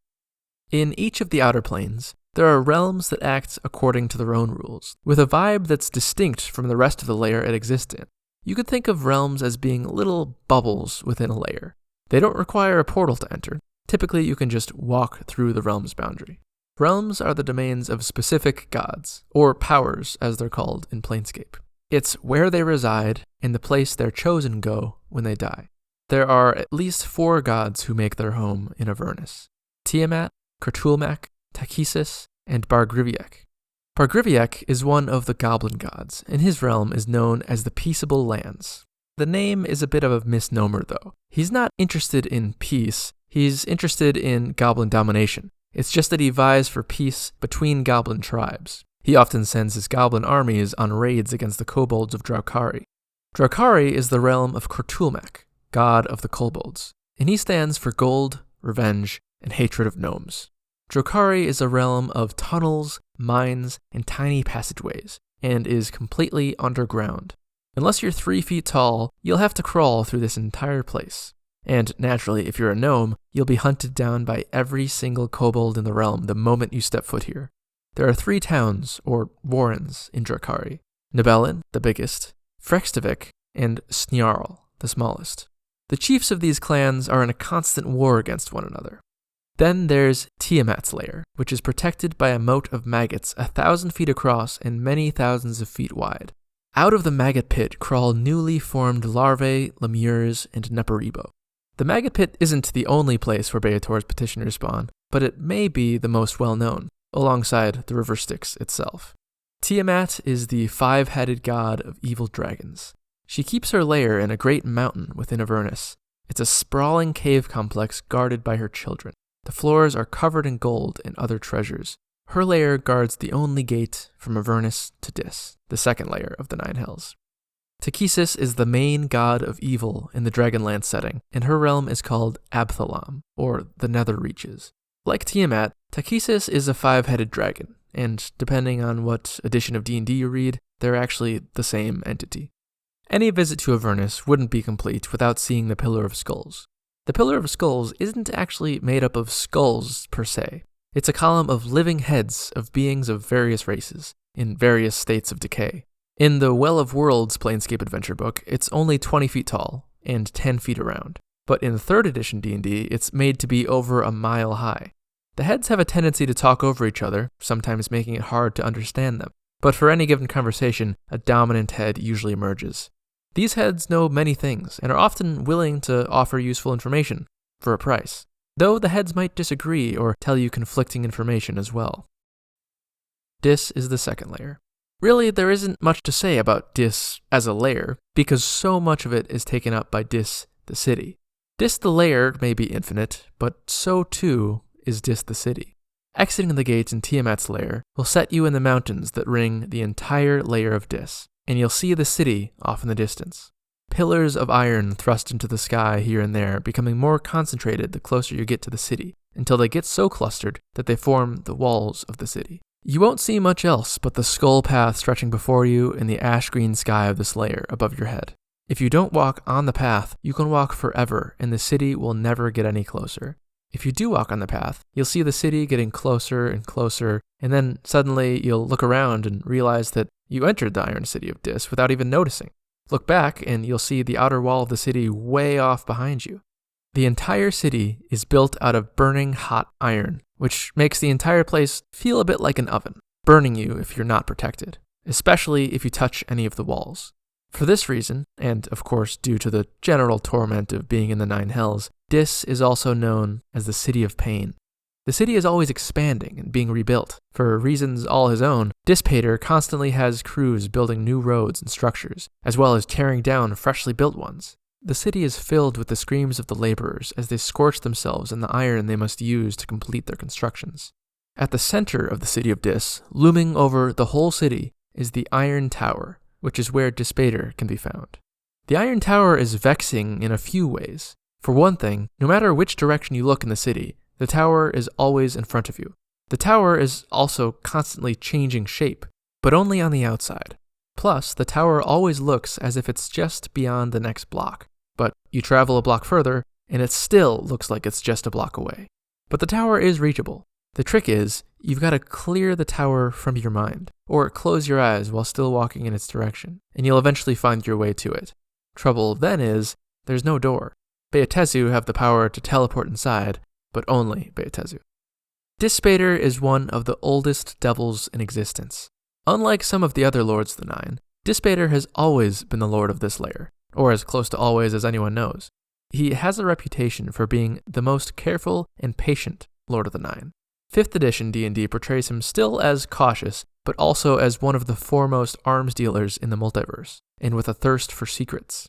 In each of the outer planes, there are realms that act according to their own rules, with a vibe that's distinct from the rest of the layer it exists in. You could think of realms as being little bubbles within a layer. They don't require a portal to enter. Typically, you can just walk through the realm's boundary. Realms are the domains of specific gods, or powers as they're called in Planescape. It's where they reside and the place their chosen go when they die. There are at least 4 gods who make their home in Avernus: Tiamat, Kurtulmak, Tachesis, and Bargriviek. Bargriviek is one of the goblin gods, and his realm is known as the Peaceable Lands. The name is a bit of a misnomer, though. He's not interested in peace, he's interested in goblin domination. It's just that he vies for peace between goblin tribes. He often sends his goblin armies on raids against the kobolds of Draukari. Draukari is the realm of Kurtulmak, god of the kobolds, and he stands for gold, revenge, and hatred of gnomes. Draukari is a realm of tunnels, mines, and tiny passageways, and is completely underground. Unless you're 3 feet tall, you'll have to crawl through this entire place. And naturally, if you're a gnome, you'll be hunted down by every single kobold in the realm the moment you step foot here. There are 3 towns, or warrens, in Draukari: Nibelin, the biggest, Frextevik, and Snjarl, the smallest. The chiefs of these clans are in a constant war against one another. Then there's Tiamat's lair, which is protected by a moat of maggots 1,000 feet across and many thousands of feet wide. Out of the maggot pit crawl newly formed larvae, lemures, and Neparibo. The maggot pit isn't the only place where Baator's petitioners spawn, but it may be the most well-known, alongside the River Styx itself. Tiamat is the 5-headed god of evil dragons. She keeps her lair in a great mountain within Avernus. It's a sprawling cave complex guarded by her children. The floors are covered in gold and other treasures. Her lair guards the only gate from Avernus to Dis, the second layer of the Nine Hells. Tachesis is the main god of evil in the Dragonlance setting, and her realm is called Abthalam, or the Nether Reaches. Like Tiamat, Tachesis is a 5-headed dragon, and depending on what edition of D&D you read, they're actually the same entity. Any visit to Avernus wouldn't be complete without seeing the Pillar of Skulls. The Pillar of Skulls isn't actually made up of skulls per se. It's a column of living heads of beings of various races, in various states of decay. In the Well of Worlds Planescape adventure book, it's only 20 feet tall and 10 feet around, but in 3rd edition D&D, it's made to be over a mile high. The heads have a tendency to talk over each other, sometimes making it hard to understand them, but for any given conversation, a dominant head usually emerges. These heads know many things, and are often willing to offer useful information, for a price, though the heads might disagree or tell you conflicting information as well. Dis is the second layer. Really, there isn't much to say about Dis as a layer, because so much of it is taken up by Dis, the city. Dis the layer may be infinite, but so too is Dis the city. Exiting the gates in Tiamat's lair will set you in the mountains that ring the entire layer of Dis, and you'll see the city off in the distance. Pillars of iron thrust into the sky here and there, becoming more concentrated the closer you get to the city, until they get so clustered that they form the walls of the city. You won't see much else but the skull path stretching before you in the ash-green sky of this layer above your head. If you don't walk on the path, you can walk forever, and the city will never get any closer. If you do walk on the path, you'll see the city getting closer and closer, and then suddenly you'll look around and realize that you entered the Iron City of Dis without even noticing. Look back, and you'll see the outer wall of the city way off behind you. The entire city is built out of burning hot iron, which makes the entire place feel a bit like an oven, burning you if you're not protected, especially if you touch any of the walls. For this reason, and of course due to the general torment of being in the Nine Hells, Dis is also known as the City of Pain. The city is always expanding and being rebuilt. For reasons all his own, Dispater constantly has crews building new roads and structures, as well as tearing down freshly built ones. The city is filled with the screams of the laborers as they scorch themselves in the iron they must use to complete their constructions. At the center of the city of Dis, looming over the whole city, is the Iron Tower, which is where Dispater can be found. The Iron Tower is vexing in a few ways. For one thing, no matter which direction you look in the city, the tower is always in front of you. The tower is also constantly changing shape, but only on the outside. Plus, the tower always looks as if it's just beyond the next block, but you travel a block further, and it still looks like it's just a block away. But the tower is reachable. The trick is, you've got to clear the tower from your mind, or close your eyes while still walking in its direction, and you'll eventually find your way to it. Trouble then is, there's no door. Baator have the power to teleport inside, but only Baator. Dispater is one of the oldest devils in existence. Unlike some of the other Lords of the Nine, Dispater has always been the lord of this lair, or as close to always as anyone knows. He has a reputation for being the most careful and patient Lord of the Nine. 5th edition D&D portrays him still as cautious, but also as one of the foremost arms dealers in the multiverse, and with a thirst for secrets.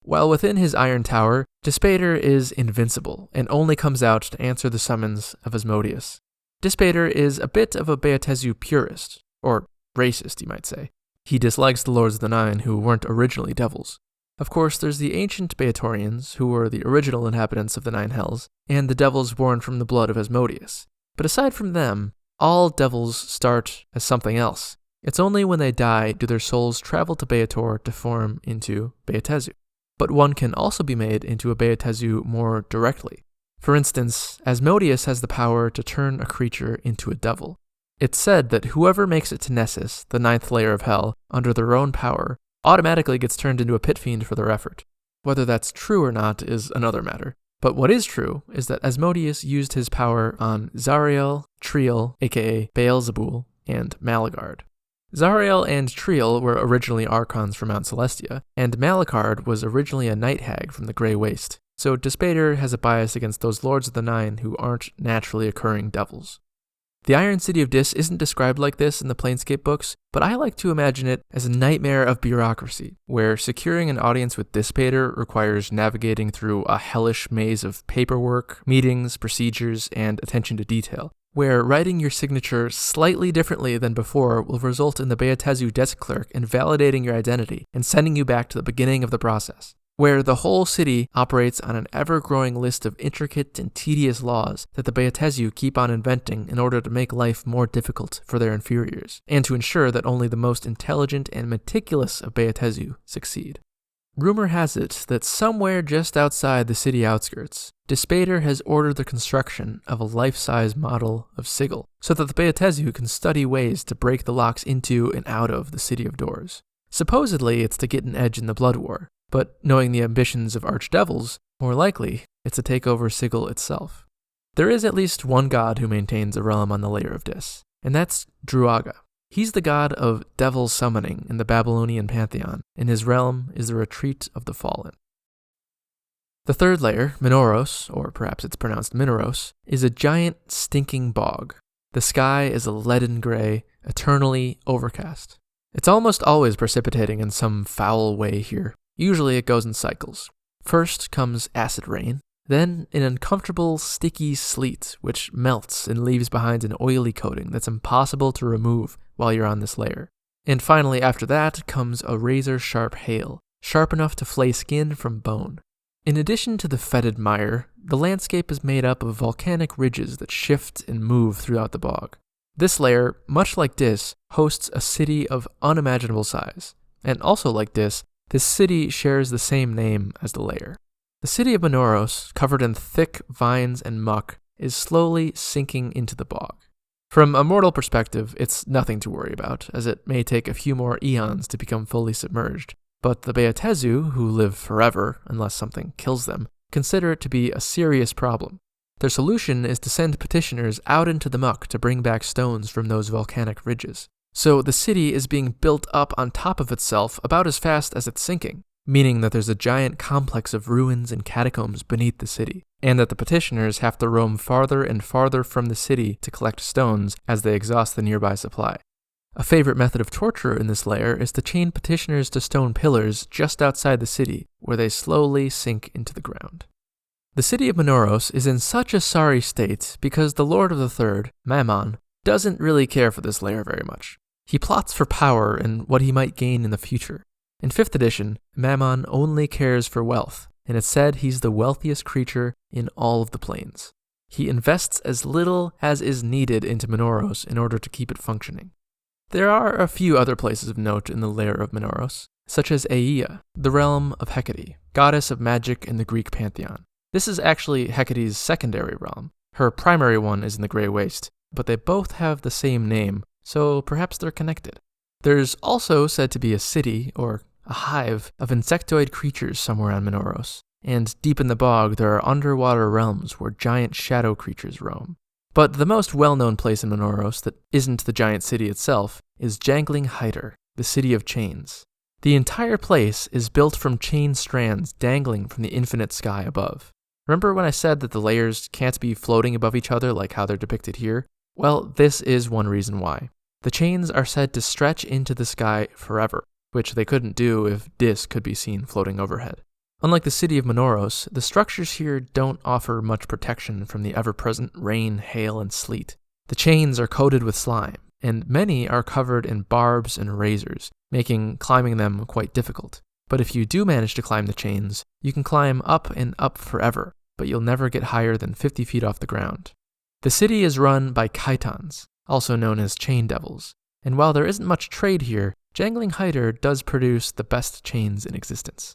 While within his Iron Tower, Dispater is invincible and only comes out to answer the summons of Asmodeus. Dispater is a bit of a Baator purist, or racist, you might say. He dislikes the Lords of the Nine who weren't originally devils. Of course, there's the ancient Baatorians, who were the original inhabitants of the Nine Hells, and the devils born from the blood of Asmodeus. But aside from them, all devils start as something else. It's only when they die do their souls travel to Baator to form into Baator. But one can also be made into a Baator more directly. For instance, Asmodeus has the power to turn a creature into a devil. It's said that whoever makes it to Nessus, the 9th layer of hell, under their own power, automatically gets turned into a pit fiend for their effort. Whether that's true or not is another matter. But what is true is that Asmodeus used his power on Zariel, Triel, aka Beelzebul, and Malagard. Zariel and Triel were originally archons from Mount Celestia, and Malagard was originally a night hag from the Grey Waste, so Dispater has a bias against those Lords of the Nine who aren't naturally occurring devils. The Iron City of Dis isn't described like this in the Planescape books, but I like to imagine it as a nightmare of bureaucracy, where securing an audience with Dispater requires navigating through a hellish maze of paperwork, meetings, procedures, and attention to detail, where writing your signature slightly differently than before will result in the Baator desk clerk invalidating your identity and sending you back to the beginning of the process, where the whole city operates on an ever-growing list of intricate and tedious laws that the Baator keep on inventing in order to make life more difficult for their inferiors, and to ensure that only the most intelligent and meticulous of Baator succeed. Rumor has it that somewhere just outside the city outskirts, Dispater has ordered the construction of a life-size model of Sigil, so that the Baator can study ways to break the locks into and out of the City of Doors. Supposedly, it's to get an edge in the Blood War, but knowing the ambitions of archdevils, more likely, it's to take over Sigil itself. There is at least one god who maintains a realm on the layer of Dis, and that's Druaga. He's the god of devil summoning in the Babylonian pantheon, and his realm is the retreat of the fallen. The third layer, Minauros, or perhaps it's pronounced Minauros, is a giant stinking bog. The sky is a leaden gray, eternally overcast. It's almost always precipitating in some foul way here. Usually it goes in cycles. First comes acid rain, then an uncomfortable, sticky sleet, which melts and leaves behind an oily coating that's impossible to remove while you're on this layer. And finally, after that, comes a razor-sharp hail, sharp enough to flay skin from bone. In addition to the fetid mire, the landscape is made up of volcanic ridges that shift and move throughout the bog. This layer, much like Dis, hosts a city of unimaginable size. And also like Dis, this city shares the same name as the layer. The city of Minauros, covered in thick vines and muck, is slowly sinking into the bog. From a mortal perspective, it's nothing to worry about, as it may take a few more eons to become fully submerged. But the Baator, who live forever, unless something kills them, consider it to be a serious problem. Their solution is to send petitioners out into the muck to bring back stones from those volcanic ridges. So the city is being built up on top of itself about as fast as it's sinking, meaning that there's a giant complex of ruins and catacombs beneath the city, and that the petitioners have to roam farther and farther from the city to collect stones as they exhaust the nearby supply. A favorite method of torture in this layer is to chain petitioners to stone pillars just outside the city, where they slowly sink into the ground. The city of Minauros is in such a sorry state because the Lord of the Third, Mammon, doesn't really care for this layer very much. He plots for power and what he might gain in the future. In 5th edition, Mammon only cares for wealth, and it's said he's the wealthiest creature in all of the planes. He invests as little as is needed into Minauros in order to keep it functioning. There are a few other places of note in the layer of Minauros, such as Aea, the realm of Hecate, goddess of magic in the Greek pantheon. This is actually Hecate's secondary realm. Her primary one is in the Grey Waste, but they both have the same name, so perhaps they're connected. There's also said to be a city, or a hive, of insectoid creatures somewhere on Minauros, and deep in the bog there are underwater realms where giant shadow creatures roam. But the most well-known place in Minauros that isn't the giant city itself is Jangling Hyder, the city of chains. The entire place is built from chain strands dangling from the infinite sky above. Remember when I said that the layers can't be floating above each other like how they're depicted here? Well, this is one reason why. The chains are said to stretch into the sky forever, which they couldn't do if Dis could be seen floating overhead. Unlike the city of Minauros, the structures here don't offer much protection from the ever-present rain, hail, and sleet. The chains are coated with slime, and many are covered in barbs and razors, making climbing them quite difficult. But if you do manage to climb the chains, you can climb up and up forever, but you'll never get higher than 50 feet off the ground. The city is run by Chitons, also known as chain devils, and while there isn't much trade here, Jangling Hyder does produce the best chains in existence.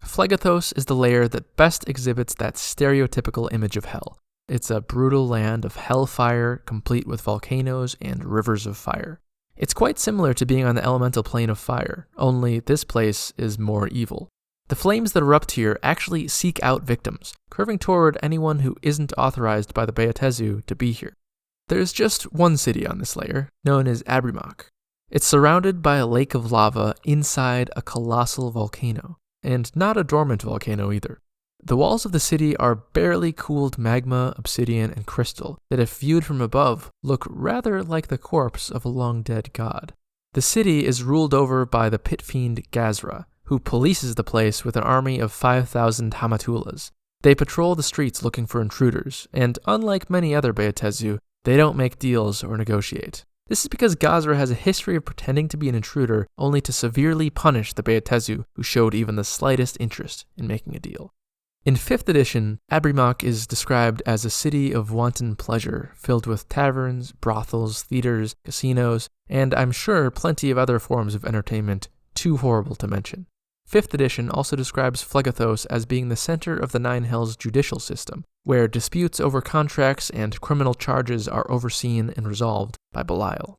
Phlegethos is the layer that best exhibits that stereotypical image of hell. It's a brutal land of hellfire, complete with volcanoes and rivers of fire. It's quite similar to being on the elemental plane of fire, only this place is more evil. The flames that erupt here actually seek out victims, curving toward anyone who isn't authorized by the Beatezu to be here. There's just one city on this layer, known as Abrimach. It's surrounded by a lake of lava inside a colossal volcano, and not a dormant volcano either. The walls of the city are barely cooled magma, obsidian, and crystal that, if viewed from above, look rather like the corpse of a long-dead god. The city is ruled over by the pit fiend Gazra, who polices the place with an army of 5,000 Hamatulas. They patrol the streets looking for intruders, and unlike many other Beatezu, they don't make deals or negotiate. This is because Gazra has a history of pretending to be an intruder only to severely punish the Beatezu who showed even the slightest interest in making a deal. In 5th edition, Abrimach is described as a city of wanton pleasure, filled with taverns, brothels, theaters, casinos, and I'm sure plenty of other forms of entertainment too horrible to mention. 5th edition also describes Phlegethos as being the center of the Nine Hells judicial system, where disputes over contracts and criminal charges are overseen and resolved by Belial.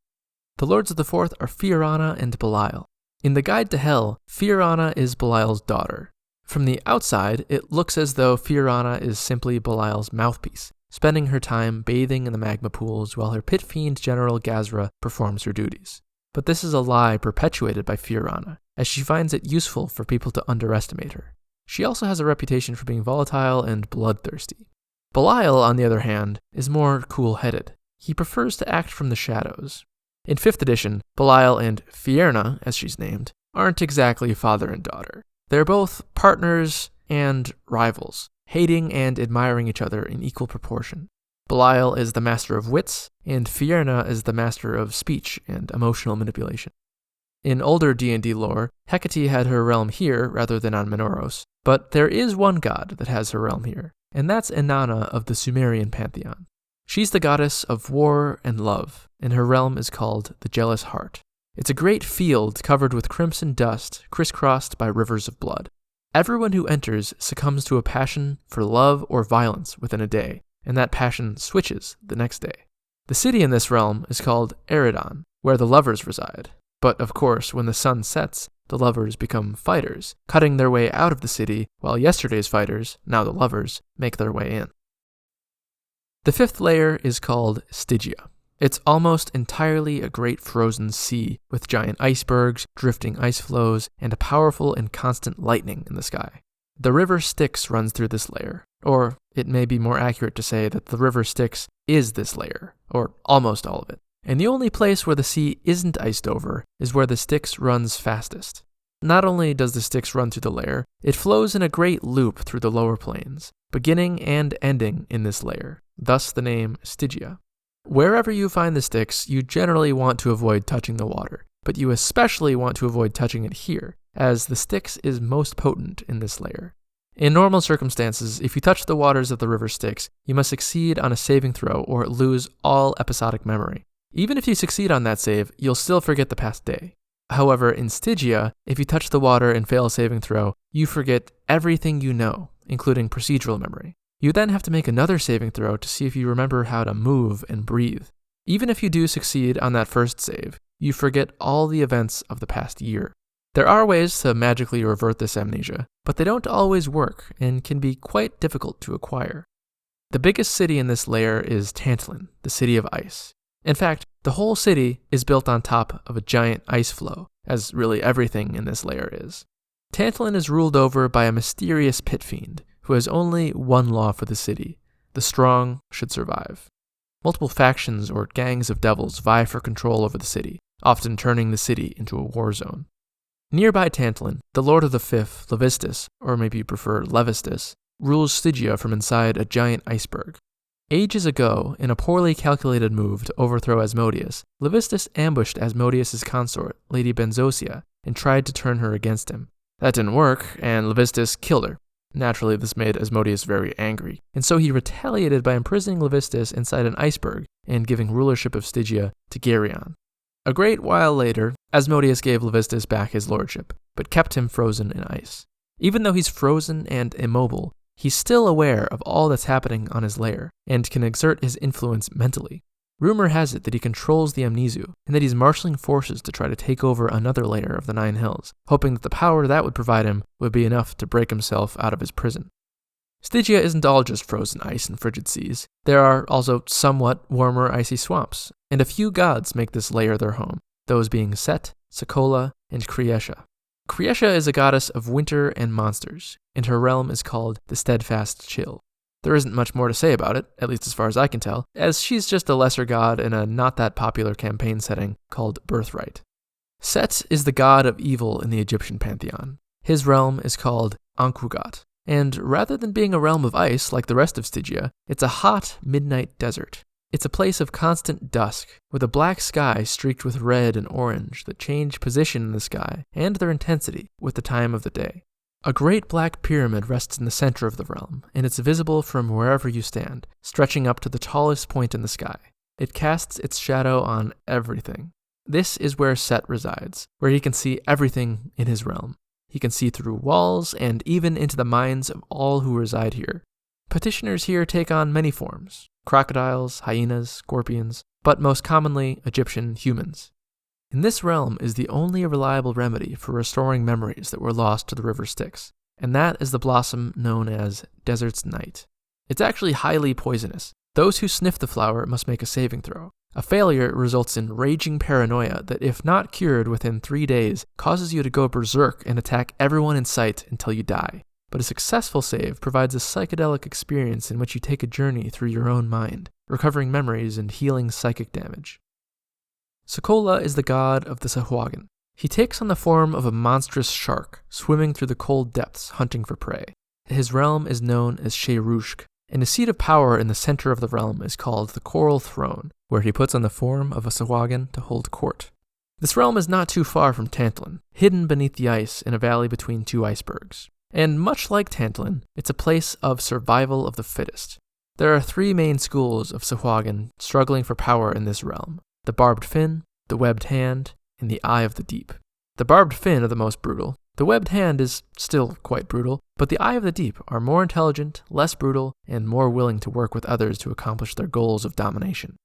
The Lords of the Fourth are Fiorana and Belial. In the Guide to Hell, Fiorana is Belial's daughter. From the outside, it looks as though Fiorana is simply Belial's mouthpiece, spending her time bathing in the magma pools while her pit fiend General Gazra performs her duties. But this is a lie perpetuated by Fiorana, as she finds it useful for people to underestimate her. She also has a reputation for being volatile and bloodthirsty. Belial, on the other hand, is more cool-headed. He prefers to act from the shadows. In 5th edition, Belial and Fierna, as she's named, aren't exactly father and daughter. They're both partners and rivals, hating and admiring each other in equal proportion. Belial is the master of wits, and Fierna is the master of speech and emotional manipulation. In older D&D lore, Hecate had her realm here rather than on Minauros, but there is one god that has her realm here, and that's Inanna of the Sumerian pantheon. She's the goddess of war and love, and her realm is called the Jealous Heart. It's a great field covered with crimson dust, crisscrossed by rivers of blood. Everyone who enters succumbs to a passion for love or violence within a day, and that passion switches the next day. The city in this realm is called Eridon, where the lovers reside. But of course, when the sun sets, the lovers become fighters, cutting their way out of the city, while yesterday's fighters, now the lovers, make their way in. The fifth layer is called Stygia. It's almost entirely a great frozen sea with giant icebergs, drifting ice flows, and a powerful and constant lightning in the sky. The river Styx runs through this layer, or it may be more accurate to say that the river Styx is this layer, or almost all of it. And the only place where the sea isn't iced over is where the Styx runs fastest. Not only does the Styx run through the layer, it flows in a great loop through the lower planes, beginning and ending in this layer, thus the name Stygia. Wherever you find the Styx, you generally want to avoid touching the water, but you especially want to avoid touching it here, as the Styx is most potent in this layer. In normal circumstances, if you touch the waters of the river Styx, you must succeed on a saving throw or lose all episodic memory. Even if you succeed on that save, you'll still forget the past day. However, in Stygia, if you touch the water and fail a saving throw, you forget everything you know, including procedural memory. You then have to make another saving throw to see if you remember how to move and breathe. Even if you do succeed on that first save, you forget all the events of the past year. There are ways to magically revert this amnesia, but they don't always work and can be quite difficult to acquire. The biggest city in this layer is Tantalon, the city of ice. In fact, the whole city is built on top of a giant ice floe, as really everything in this layer is. Tantalon is ruled over by a mysterious pit fiend, who has only one law for the city: the strong should survive. Multiple factions or gangs of devils vie for control over the city, often turning the city into a war zone. Nearby Tantalon, the Lord of the Fifth, Levistus, or maybe you prefer Levistus, rules Stygia from inside a giant iceberg. Ages ago, in a poorly calculated move to overthrow Asmodeus, Levistus ambushed Asmodeus' consort, Lady Benzosia, and tried to turn her against him. That didn't work, and Levistus killed her. Naturally, this made Asmodeus very angry, and so he retaliated by imprisoning Levistus inside an iceberg and giving rulership of Stygia to Geryon. A great while later, Asmodeus gave Levistus back his lordship, but kept him frozen in ice. Even though he's frozen and immobile, he's still aware of all that's happening on his lair, and can exert his influence mentally. Rumor has it that he controls the Amnesu, and that he's marshaling forces to try to take over another layer of the Nine Hells, hoping that the power that would provide him would be enough to break himself out of his prison. Stygia isn't all just frozen ice and frigid seas. There are also somewhat warmer icy swamps, and a few gods make this layer their home, those being Set, Sokola, and Kriesha. Kriesha is a goddess of winter and monsters, and her realm is called the Steadfast Chill. There isn't much more to say about it, at least as far as I can tell, as she's just a lesser god in a not that popular campaign setting called Birthright. Set is the god of evil in the Egyptian pantheon. His realm is called Ankh-Ugat, and rather than being a realm of ice like the rest of Stygia, it's a hot midnight desert. It's a place of constant dusk, with a black sky streaked with red and orange that change position in the sky and their intensity with the time of the day. A great black pyramid rests in the center of the realm, and it's visible from wherever you stand, stretching up to the tallest point in the sky. It casts its shadow on everything. This is where Set resides, where he can see everything in his realm. He can see through walls and even into the minds of all who reside here. Petitioners here take on many forms: crocodiles, hyenas, scorpions, but most commonly Egyptian humans. In this realm is the only reliable remedy for restoring memories that were lost to the river Styx, and that is the blossom known as Desert's Night. It's actually highly poisonous. Those who sniff the flower must make a saving throw. A failure results in raging paranoia that, if not cured within 3 days, causes you to go berserk and attack everyone in sight until you die. But a successful save provides a psychedelic experience in which you take a journey through your own mind, recovering memories and healing psychic damage. Sokola is the god of the Sahuagin. He takes on the form of a monstrous shark, swimming through the cold depths hunting for prey. His realm is known as Sheirushk, and his seat of power in the center of the realm is called the Coral Throne, where he puts on the form of a Sahuagin to hold court. This realm is not too far from Tantalon, hidden beneath the ice in a valley between two icebergs. And much like Tantalon, it's a place of survival of the fittest. There are 3 main schools of Sahuagin struggling for power in this realm: the Barbed Fin, the Webbed Hand, and the Eye of the Deep. The Barbed Fin are the most brutal. The Webbed Hand is still quite brutal, but the Eye of the Deep are more intelligent, less brutal, and more willing to work with others to accomplish their goals of domination.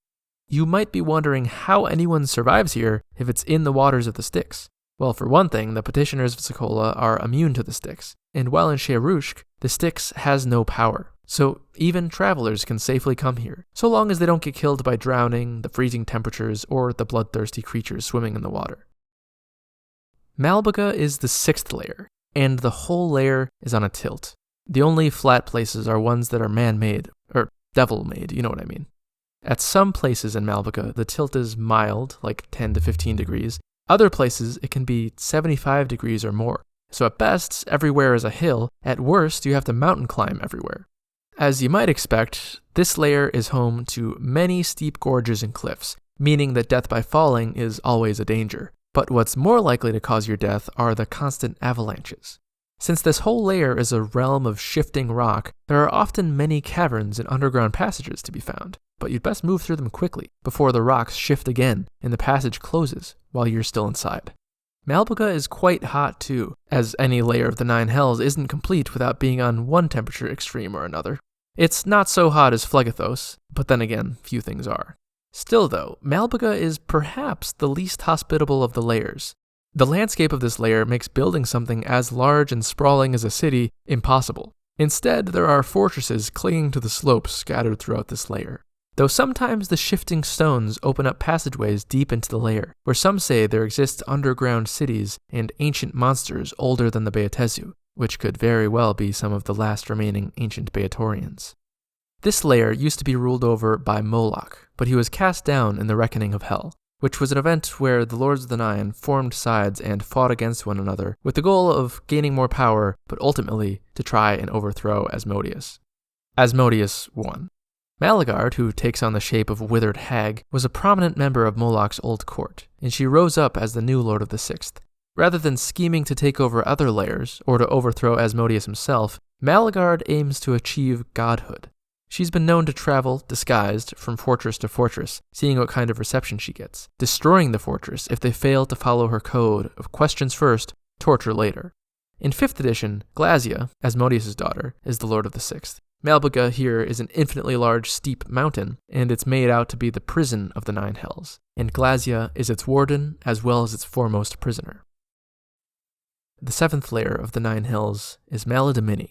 You might be wondering how anyone survives here if it's in the waters of the Styx. Well, for one thing, the petitioners of Sokola are immune to the Styx, and while in Sheirushk, the Styx has no power. so even travelers can safely come here, so long as they don't get killed by drowning, the freezing temperatures, or the bloodthirsty creatures swimming in the water. Malbolge is the 6th layer, and the whole layer is on a tilt. The only flat places are ones that are man-made, or devil-made, you know what I mean. At some places in Malbolge, the tilt is mild, like 10 to 15 degrees. Other places, it can be 75 degrees or more. So at best, everywhere is a hill. At worst, you have to mountain climb everywhere. As you might expect, this layer is home to many steep gorges and cliffs, meaning that death by falling is always a danger. But what's more likely to cause your death are the constant avalanches. Since this whole layer is a realm of shifting rock, there are often many caverns and underground passages to be found, but you'd best move through them quickly before the rocks shift again and the passage closes while you're still inside. Malbolge is quite hot too, as any layer of the 9 hells isn't complete without being on one temperature extreme or another. It's not so hot as Phlegethos, but then again, few things are. Still though, Malbolge is perhaps the least hospitable of the layers. The landscape of this layer makes building something as large and sprawling as a city impossible. Instead, there are fortresses clinging to the slopes scattered throughout this layer. Though sometimes the shifting stones open up passageways deep into the layer, where some say there exist underground cities and ancient monsters older than the Beatezu, which could very well be some of the last remaining ancient Baatorians. This layer used to be ruled over by Moloch, but he was cast down in the Reckoning of Hell, which was an event where the Lords of the Nine formed sides and fought against one another with the goal of gaining more power, but ultimately to try and overthrow Asmodeus. Asmodeus won. Malagard, who takes on the shape of a withered hag, was a prominent member of Moloch's old court, and she rose up as the new Lord of the Sixth. Rather than scheming to take over other layers, or to overthrow Asmodeus himself, Malagard aims to achieve godhood. She's been known to travel, disguised, from fortress to fortress, seeing what kind of reception she gets, destroying the fortress if they fail to follow her code of questions first, torture later. In 5th edition, Glazia, Asmodeus' daughter, is the Lord of the Sixth. Malbolge here is an infinitely large, steep mountain, and it's made out to be the prison of the 9 hells, and Glazia is its warden as well as its foremost prisoner. The 7th layer of the 9 hells is Maladomini.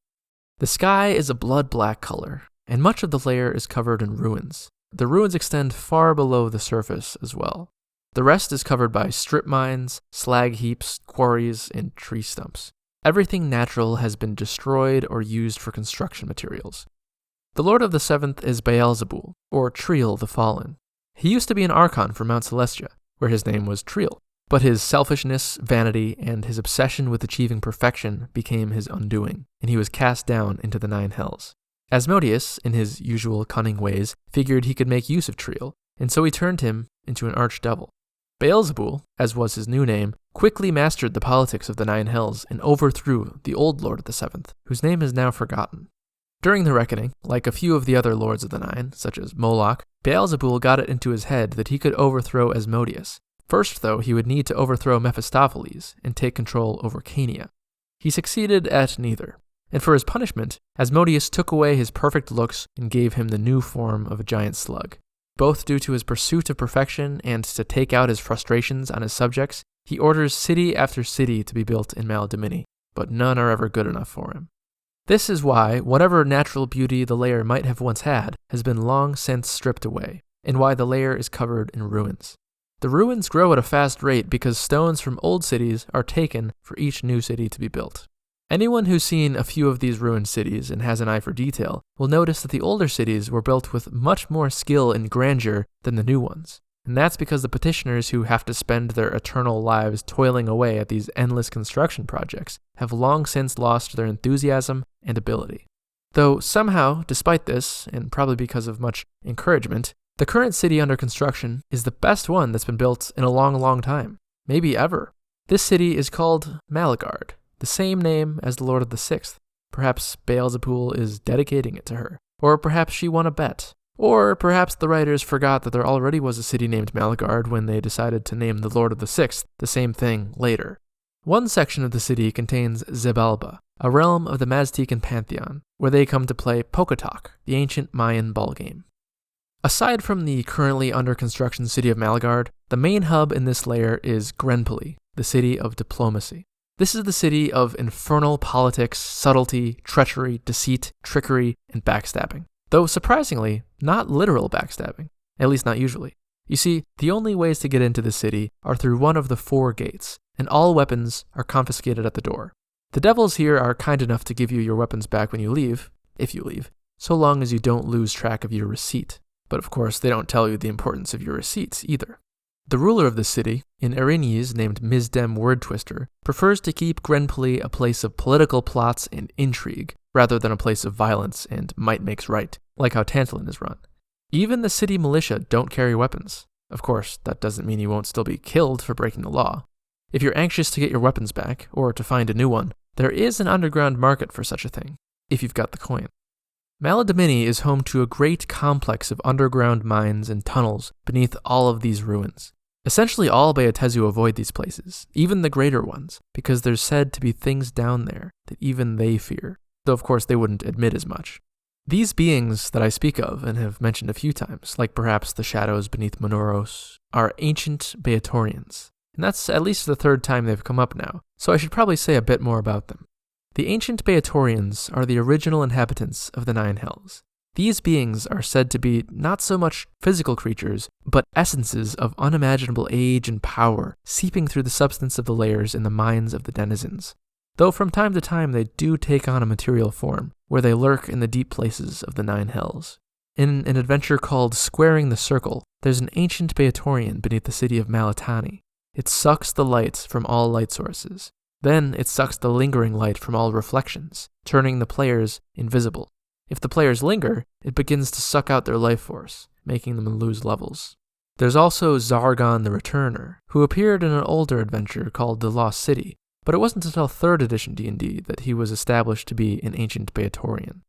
The sky is a blood-black color, and much of the layer is covered in ruins. The ruins extend far below the surface as well. The rest is covered by strip mines, slag heaps, quarries, and tree stumps. Everything natural has been destroyed or used for construction materials. The Lord of the 7th is Beelzebul, or Triel the Fallen. He used to be an Archon for Mount Celestia, where his name was Triel, but his selfishness, vanity, and his obsession with achieving perfection became his undoing, and he was cast down into the 9 hells. Asmodeus, in his usual cunning ways, figured he could make use of Triel, and so he turned him into an archdevil. Beelzebul, as was his new name, quickly mastered the politics of the 9 hells and overthrew the old Lord of the 7th, whose name is now forgotten. During the Reckoning, like a few of the other Lords of the 9, such as Moloch, Beelzebul got it into his head that he could overthrow Asmodeus. First, though, he would need to overthrow Mephistopheles and take control over Cania. He succeeded at neither. And for his punishment, Asmodeus took away his perfect looks and gave him the new form of a giant slug. Both due to his pursuit of perfection and to take out his frustrations on his subjects, he orders city after city to be built in Maladomini, but none are ever good enough for him. This is why whatever natural beauty the layer might have once had has been long since stripped away, and why the layer is covered in ruins. The ruins grow at a fast rate because stones from old cities are taken for each new city to be built. Anyone who's seen a few of these ruined cities and has an eye for detail will notice that the older cities were built with much more skill and grandeur than the new ones. And that's because the petitioners who have to spend their eternal lives toiling away at these endless construction projects have long since lost their enthusiasm and ability. Though somehow, despite this, and probably because of much encouragement, the current city under construction is the best one that's been built in a long, long time, maybe ever. This city is called Malagard, the same name as the Lord of the Sixth. Perhaps Beelzebul is dedicating it to her, or perhaps she won a bet. Or perhaps the writers forgot that there already was a city named Malagard when they decided to name the Lord of the Sixth the same thing later. One section of the city contains Xibalba, a realm of the Maztican pantheon, where they come to play Pocatoc, the ancient Mayan ball game. Aside from the currently under construction city of Malagard, the main hub in this layer is Grenpoli, the city of diplomacy. This is the city of infernal politics, subtlety, treachery, deceit, trickery, and backstabbing. Though surprisingly, not literal backstabbing, at least not usually. You see, the only ways to get into the city are through one of the 4 gates, and all weapons are confiscated at the door. The devils here are kind enough to give you your weapons back when you leave, if you leave, so long as you don't lose track of your receipt. But of course, they don't tell you the importance of your receipts either. The ruler of the city, in Erinyes named Mizdem Wordtwister, prefers to keep Grenpoli a place of political plots and intrigue, rather than a place of violence and might makes right, like how Tantalin is run. Even the city militia don't carry weapons. Of course, that doesn't mean you won't still be killed for breaking the law. If you're anxious to get your weapons back, or to find a new one, there is an underground market for such a thing, if you've got the coin. Maladomini is home to a great complex of underground mines and tunnels beneath all of these ruins. Essentially all Baator avoid these places, even the greater ones, because there's said to be things down there that even they fear, though of course they wouldn't admit as much. These beings that I speak of and have mentioned a few times, like perhaps the shadows beneath Minauros, are ancient Baatorians, and that's at least the 3rd time they've come up now, so I should probably say a bit more about them. The ancient Baatorians are the original inhabitants of the 9 Hells. These beings are said to be not so much physical creatures, but essences of unimaginable age and power seeping through the substance of the layers in the minds of the denizens. Though from time to time they do take on a material form, where they lurk in the deep places of the 9 Hells. In an adventure called Squaring the Circle, there's an ancient Baatorian beneath the city of Malatani. It sucks the light from all light sources. Then it sucks the lingering light from all reflections, turning the players invisible. If the players linger, it begins to suck out their life force, making them lose levels. There's also Zargon the Returner, who appeared in an older adventure called The Lost City, but it wasn't until 3rd edition D&D that he was established to be an ancient Baatorian.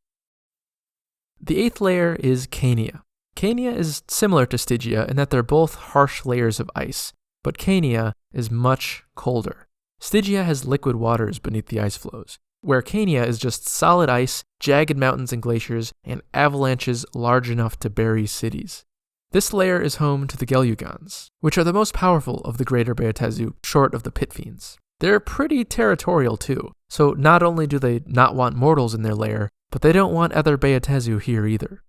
The 8th layer is Cania. Cania is similar to Stygia in that they're both harsh layers of ice, but Cania is much colder. Stygia has liquid waters beneath the ice flows, where Cania is just solid ice, jagged mountains and glaciers, and avalanches large enough to bury cities. This layer is home to the Gelugans, which are the most powerful of the greater Baator, short of the Pit Fiends. They're pretty territorial too, so not only do they not want mortals in their lair, but they don't want other Baator here either.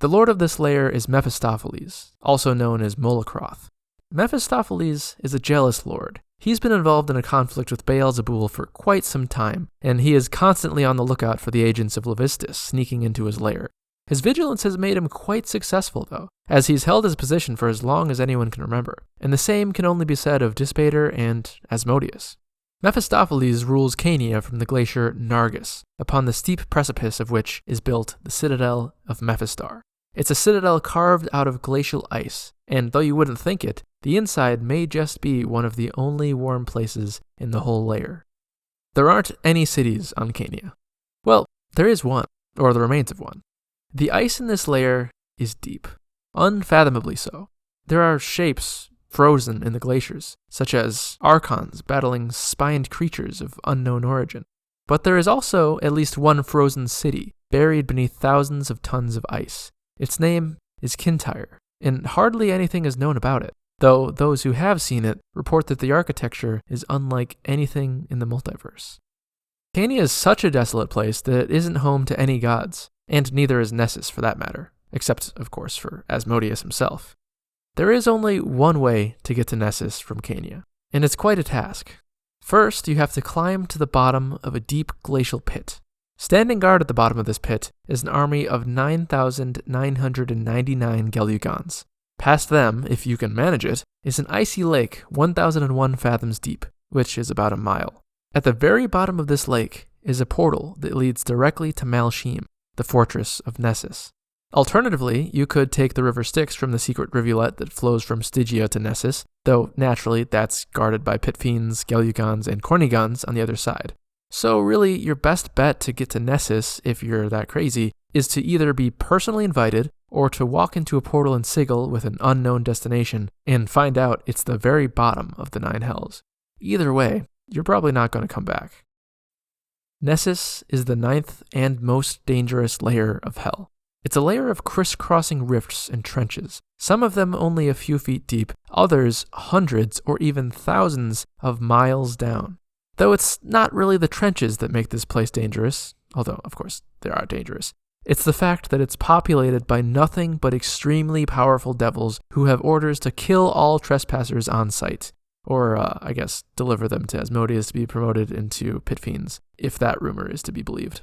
The lord of this lair is Mephistopheles, also known as Molocroth. Mephistopheles is a jealous lord. He's been involved in a conflict with Baal-Zebul for quite some time, and he is constantly on the lookout for the agents of Levistus sneaking into his lair. His vigilance has made him quite successful, though, as he's held his position for as long as anyone can remember, and the same can only be said of Dispater and Asmodeus. Mephistopheles rules Cania from the glacier Nargus, upon the steep precipice of which is built the citadel of Mephistar. It's a citadel carved out of glacial ice, and though you wouldn't think it, the inside may just be one of the only warm places in the whole layer. There aren't any cities on Cania. Well, there is one, or the remains of one. The ice in this layer is deep, unfathomably so. There are shapes frozen in the glaciers, such as archons battling spined creatures of unknown origin. But there is also at least one frozen city, buried beneath thousands of tons of ice. Its name is Kintyre, and hardly anything is known about it, though those who have seen it report that the architecture is unlike anything in the multiverse. Cania is such a desolate place that it isn't home to any gods, and neither is Nessus for that matter, except, of course, for Asmodeus himself. There is only one way to get to Nessus from Cania, and it's quite a task. First, you have to climb to the bottom of a deep glacial pit. Standing guard at the bottom of this pit is an army of 9,999 Gelugans. Past them, if you can manage it, is an icy lake 1,001 fathoms deep, which is about a mile. At the very bottom of this lake is a portal that leads directly to Malsheem, the fortress of Nessus. Alternatively, you could take the river Styx from the secret rivulet that flows from Stygia to Nessus, though naturally that's guarded by pit fiends, Gelugans, and Kornigans on the other side. So really, your best bet to get to Nessus, if you're that crazy, is to either be personally invited or to walk into a portal in Sigil with an unknown destination and find out it's the very bottom of the 9 Hells. Either way, you're probably not going to come back. Nessus is the 9th and most dangerous layer of Hell. It's a layer of crisscrossing rifts and trenches, some of them only a few feet deep, others hundreds or even thousands of miles down. Though it's not really the trenches that make this place dangerous, although, of course, they are dangerous. It's the fact that it's populated by nothing but extremely powerful devils who have orders to kill all trespassers on sight, or, I guess, deliver them to Asmodeus to be promoted into pit fiends, if that rumor is to be believed.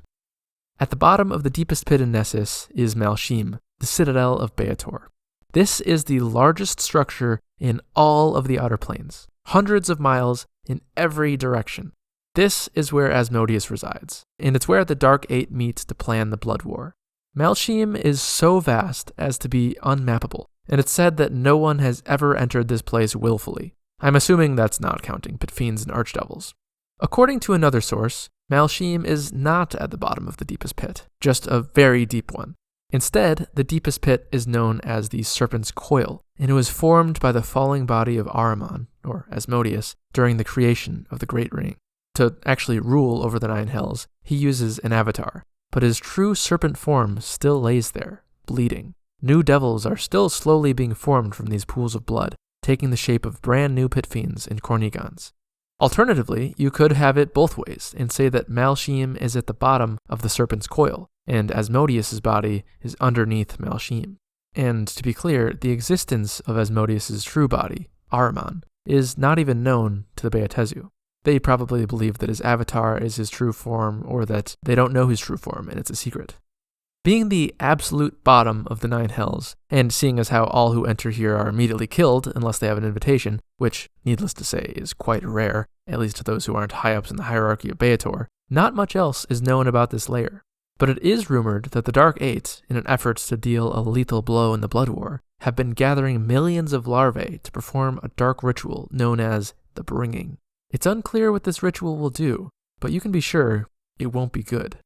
At the bottom of the deepest pit in Nessus is Malbolge, the citadel of Baator. This is the largest structure in all of the Outer Planes, hundreds of miles in every direction. This is where Asmodeus resides, and it's where the Dark Eight meet to plan the Blood War. Malbolge is so vast as to be unmappable, and it's said that no one has ever entered this place willfully. I'm assuming that's not counting pit fiends and archdevils. According to another source, Malbolge is not at the bottom of the deepest pit, just a very deep one. Instead, the deepest pit is known as the Serpent's Coil, and it was formed by the falling body of Ahriman, or Asmodeus, during the creation of the Great Ring. To actually rule over the Nine Hells, he uses an avatar, but his true serpent form still lays there, bleeding. New devils are still slowly being formed from these pools of blood, taking the shape of brand new pit fiends and Kornigans. Alternatively, you could have it both ways and say that Malbolge is at the bottom of the Serpent's Coil, and Asmodeus' body is underneath Malbolge. And to be clear, the existence of Asmodeus' true body, Ahriman, is not even known to the Baatezu. They probably believe that his avatar is his true form, or that they don't know his true form and it's a secret. Being the absolute bottom of the Nine Hells, and seeing as how all who enter here are immediately killed unless they have an invitation, which, needless to say, is quite rare, at least to those who aren't high-ups in the hierarchy of Baator, not much else is known about this lair. But it is rumored that the Dark Eight, in an effort to deal a lethal blow in the Blood War, have been gathering millions of larvae to perform a dark ritual known as the Bringing. It's unclear what this ritual will do, but you can be sure it won't be good.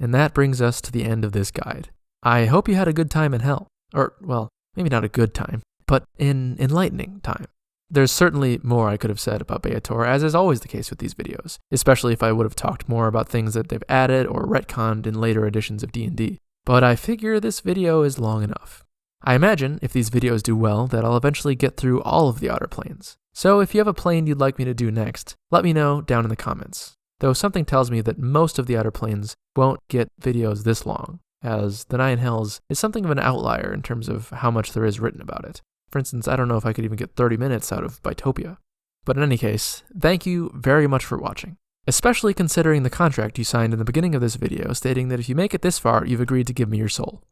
And that brings us to the end of this guide. I hope you had a good time in hell. Or, well, maybe not a good time, but an enlightening time. There's certainly more I could have said about Baator, as is always the case with these videos, especially if I would have talked more about things that they've added or retconned in later editions of D&D. But I figure this video is long enough. I imagine, if these videos do well, that I'll eventually get through all of the Outer Planes. So if you have a plane you'd like me to do next, let me know down in the comments. Though something tells me that most of the Outer Planes won't get videos this long, as the Nine Hells is something of an outlier in terms of how much there is written about it. For instance, I don't know if I could even get 30 minutes out of Biotopia. But in any case, thank you very much for watching, especially considering the contract you signed in the beginning of this video stating that if you make it this far, you've agreed to give me your soul.